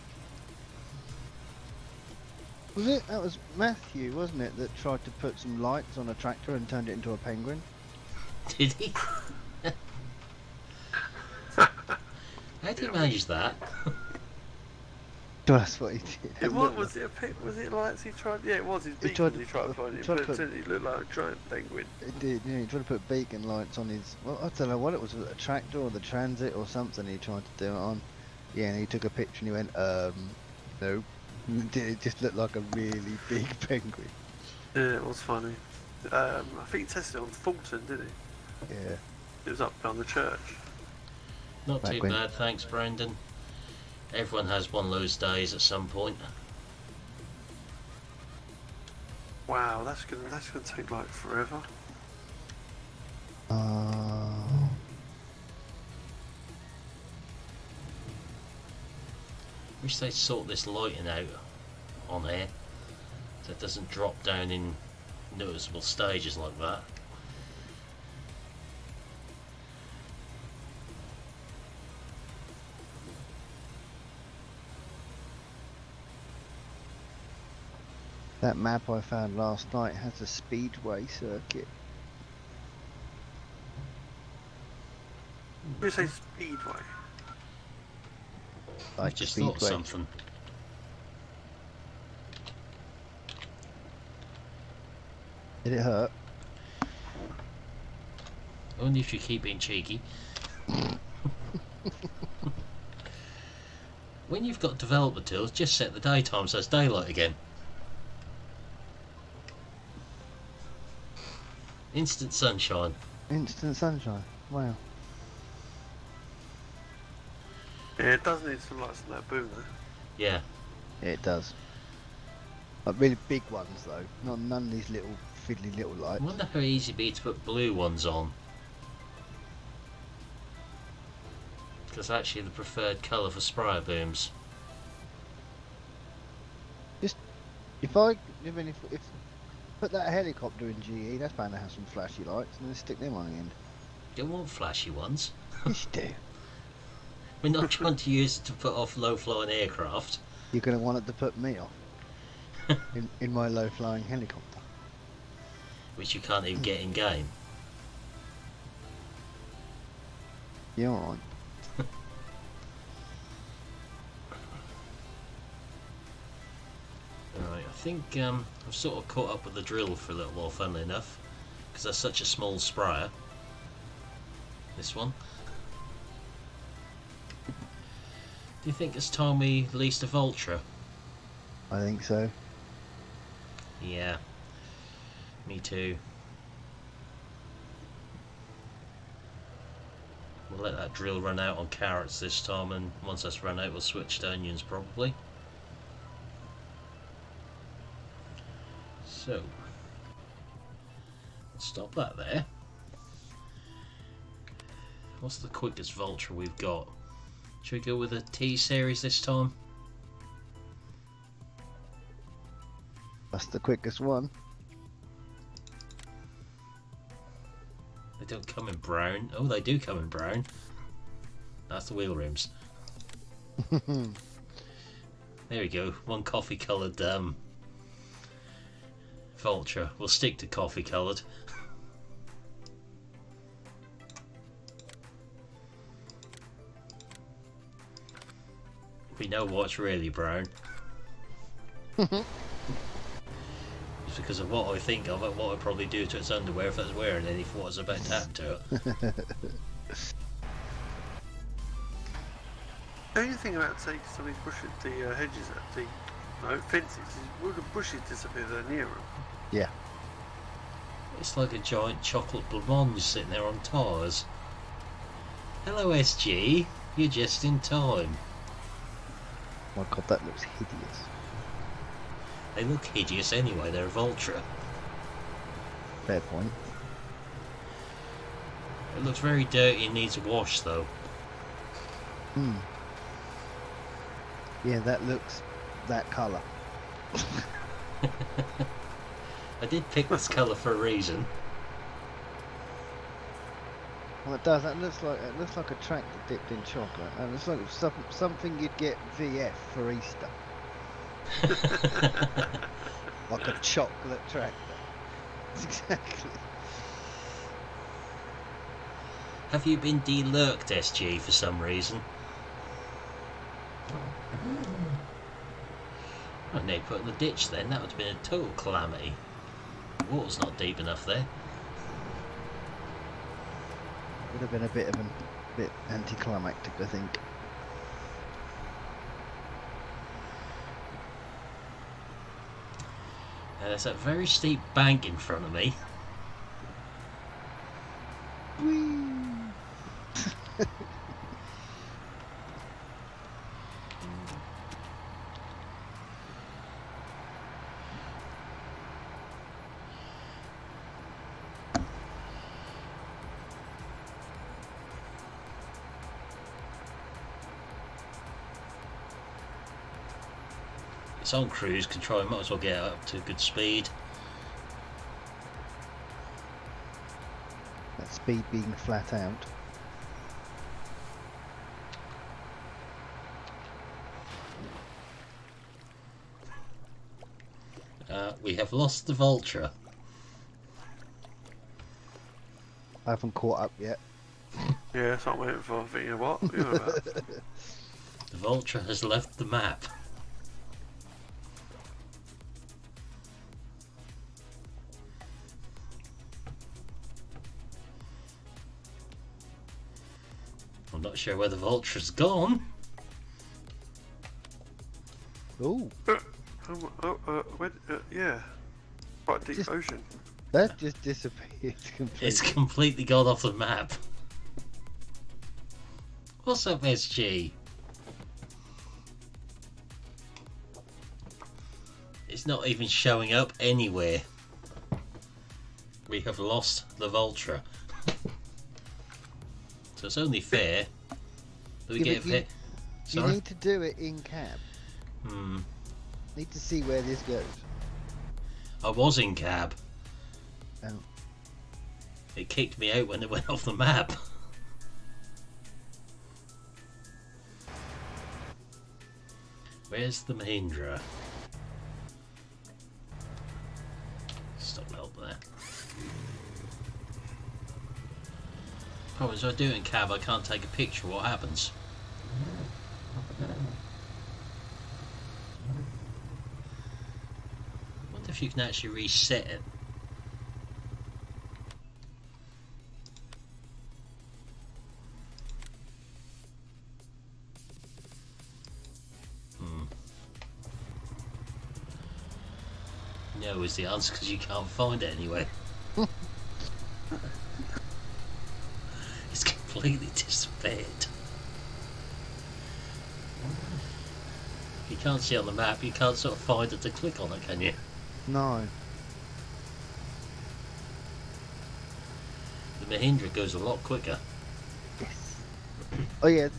D: That was Matthew, wasn't it, that tried to put some lights on a tractor and turned it into a penguin?
B: Did he? How did he manage that?
D: That's what he did.
C: Was it lights he tried? Yeah, it was his beacons he tried to find it, but it looked like a giant penguin.
D: It did, yeah, he tried to put beacon lights on his, well, I don't know what it was, a tractor or the transit or something he tried to do it on. Yeah, and he took a picture and he went, nope. It just looked like a really big penguin.
C: Yeah, it was funny. I think he tested it on Fulton, did he?
D: Yeah.
C: It was up down the church.
B: Not
D: Back
B: too
D: when-
B: bad, thanks Brendan. Everyone has one of those days at some point.
C: Wow, that's gonna take like forever.
B: Wish they'd sort this lighting out on here so it doesn't drop down in noticeable stages like that.
D: That map I found last night has a speedway circuit.
C: You say Speedway?
B: I
D: Like
B: just
D: speedway.
B: thought something.
D: Did it hurt?
B: Only if you keep being cheeky. When you've got developer tools, just set the daytime so it's daylight again. Instant sunshine.
D: Instant sunshine. Wow.
C: Yeah, it does need some lights on that boom though.
B: Yeah.
D: Yeah, it does. Like really big ones though, not none of these little fiddly little
B: I
D: lights.
B: wonder how easy it'd be to put blue ones on. Because actually the preferred colour for Sprite booms.
D: If put that helicopter in GE, that's bound to have some flashy lights, and then stick them on the end.
B: Don't want flashy ones.
D: Yes, you do.
B: We're not trying to use it to put off low-flying aircraft.
D: You're going to want it to put me off in my low-flying helicopter.
B: Which you can't even get in game.
D: Yeah, all right.
B: Right, I think I've sort of caught up with the drill for a little while, funnily enough, because that's such a small sprayer. This one. Do you think it's time we leased a Vulture?
D: I think so.
B: Yeah, me too. We'll let that drill run out on carrots this time, and once that's run out we'll switch to onions probably. So, stop that there. What's the quickest Vulture we've got? Should we go with a T-series this time?
D: That's the quickest one.
B: They don't come in brown. Oh, they do come in brown. That's the wheel rims. There we go. One coffee coloured Vulture. We'll stick to coffee coloured. We know what's really brown. It's because of what I think of it, what I'd probably do to its underwear if it was wearing any, what was about to happen to it.
C: The only thing about taking some of these bushes, the hedges, fences, is will the bushes disappear there near them?
D: Yeah.
B: It's like a giant chocolate blancmange sitting there on tyres. Hello SG, you're just in time.
D: My god, that looks hideous.
B: They look hideous anyway, they're a Vulture.
D: Fair point.
B: It looks very dirty and needs a wash though.
D: Hmm. Yeah, that looks that colour.
B: I did pick this colour for a reason.
D: Well, it does. It looks like a tractor dipped in chocolate. And it's like something you'd get VF for Easter. Like a chocolate tractor. Exactly.
B: Have you been delurked, SG, for some reason? I need to put in the ditch then, that would have been a total calamity. The water's not deep enough there.
D: Would have been a bit anticlimactic, I think.
B: And there's that very steep bank in front of me. It's on cruise control, might as well get up to good speed.
D: That speed being flat out.
B: We have lost the Vulture.
D: I haven't caught up yet.
C: Yeah, that's what I'm waiting for. You know what? You know about.
B: The Vulture has left the map. I'm not sure where the Vulture's gone.
D: Ooh,
C: Yeah. Quite a deep ocean.
D: that just disappeared completely.
B: It's completely gone off the map. What's up, SG? It's not even showing up anywhere. We have lost the Vultra. So it's only fair that we
D: Yeah,
B: get
D: but
B: hit.
D: You
B: Sorry?
D: need to do it in cab. Need to see where this goes.
B: I was in cab.
D: Oh.
B: It kicked me out when it went off the map. Where's the Mahindra? Stop help there. Problem is, if I do it in cab, I can't take a picture. What happens? I wonder if you can actually reset it. No is the answer because you can't find it anyway. It's completely disappeared. You can't see on the map, you can't sort of find it to click on it, can you?
D: No.
B: The Mahindra goes a lot quicker.
D: Yes. Oh yeah,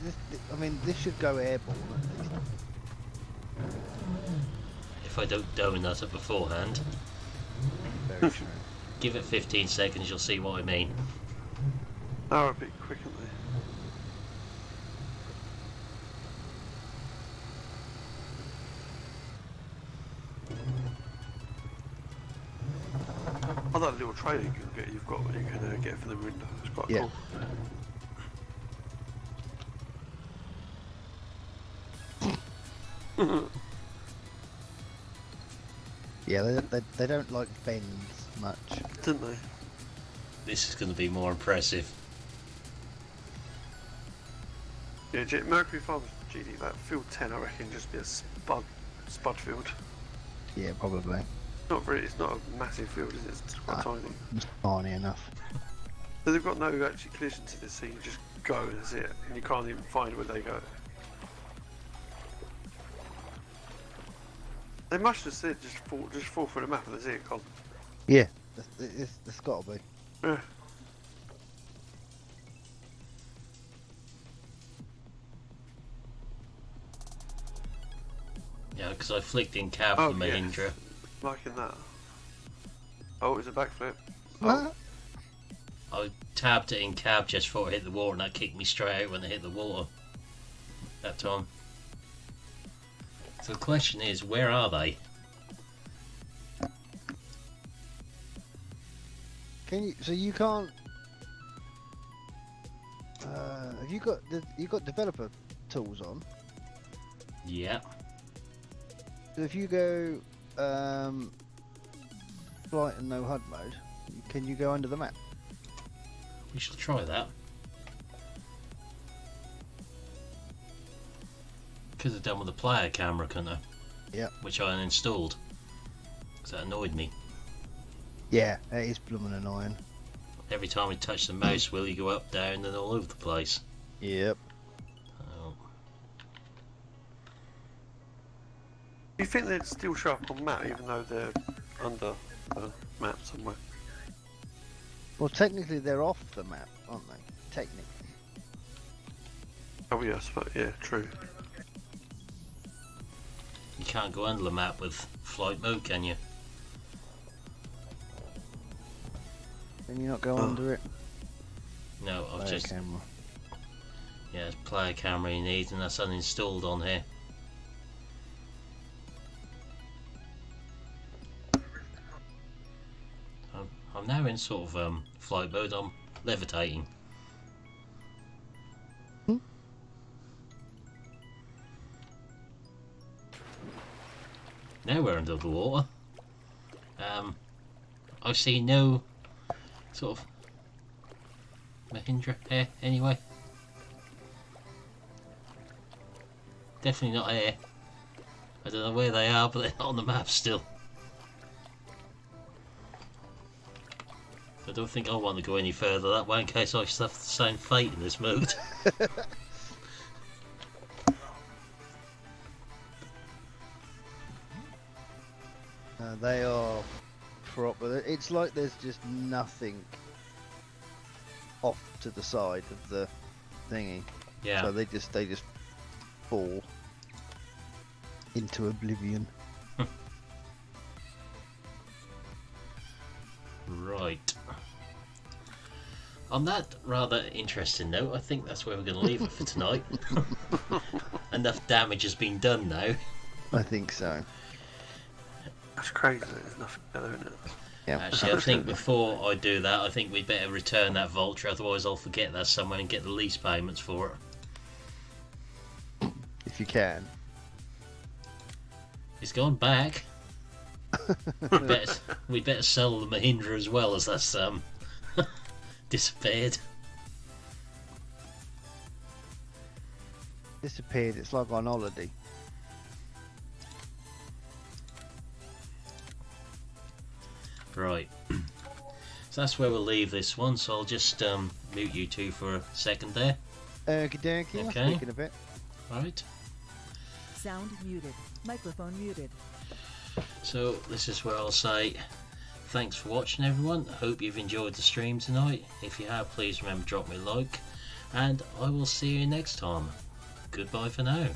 D: I mean, this should go airborne at least.
B: If I don't donut it beforehand.
D: Very true.
B: Give it 15 seconds, you'll see what I mean.
C: They're a bit quick, aren't they? Oh, that little trailer you've got, you can get from the window. It's quite
D: Yeah.
C: cool.
D: Yeah, they don't like bends much.
C: Didn't they?
B: This is going to be more impressive.
C: Yeah, Mercury Farms GD, that field 10 I reckon just be a spud field.
D: Yeah, probably.
C: It's not a massive field, is it? It's quite tiny.
D: It's tiny enough.
C: So they've got no actually collision to this, so you just go and that's it. And you can't even find where they go. They must have said just fall through the map and that's it, Colin.
D: Yeah, it's got to be.
C: Yeah.
B: Yeah, because I flicked in cab
C: Oh,
B: for the Mahindra.
C: yes. Liking that. Oh, it's a backflip.
D: What?
B: I tabbed it in cab just before it hit the water and that kicked me straight out when it hit the water. That time. So the question is, where are they?
D: Can you? So you can't. Have you got developer tools on?
B: Yeah.
D: So if you go flight and no HUD mode, can you go under the map?
B: We shall try that. Could have done with the player camera, couldn't I?
D: Yeah.
B: Which I uninstalled. Because that annoyed me.
D: Yeah, that is blooming annoying.
B: Every time I touch the mouse, will you go up, down, and all over the place?
D: Yep.
B: Oh.
C: Do you think they'd still show up on map even though they're under the map somewhere?
D: Well, technically they're off the map, aren't they? Technically.
C: Oh yes, but yeah, true.
B: You can't go under the map with flight mode, can you?
D: Can you not go
C: Oh.
D: under it?
B: No, I've
D: Player
B: just...
D: camera.
B: Yeah, it's player camera you need, and that's uninstalled on here. I'm now in sort of flight mode. I'm levitating. Now we're under the water. I see no sort of Mahindra here anyway. Definitely not here. I don't know where they are, but they're not on the map still. I don't think I want to go any further that way in case I suffer the same fate in this mode.
D: They are proper. It's like there's just nothing off to the side of the thingy.
B: Yeah.
D: So they just fall into oblivion.
B: Right. On that rather interesting note, I think that's where we're going to leave it for tonight. Enough damage has been done now.
D: I think so.
C: That's crazy. There's nothing there, isn't it?
D: Yeah.
B: Actually, I think before I do that, I think we'd better return that vulture, otherwise I'll forget that somewhere and get the lease payments for it.
D: If you can.
B: It's gone back. We'd better sell the Mahindra as well, as that's disappeared.
D: Disappeared. It's like on holiday.
B: Right. So that's where we'll leave this one. So I'll just mute you two for a second there.
D: Okie dokie.
B: Okay.
D: I'll speak in a bit.
B: Right.
A: Sound muted. Microphone muted.
B: So this is where I'll say thanks for watching, everyone. Hope you've enjoyed the stream tonight. If you have, please remember to drop me a like, and I will see you next time. Goodbye for now.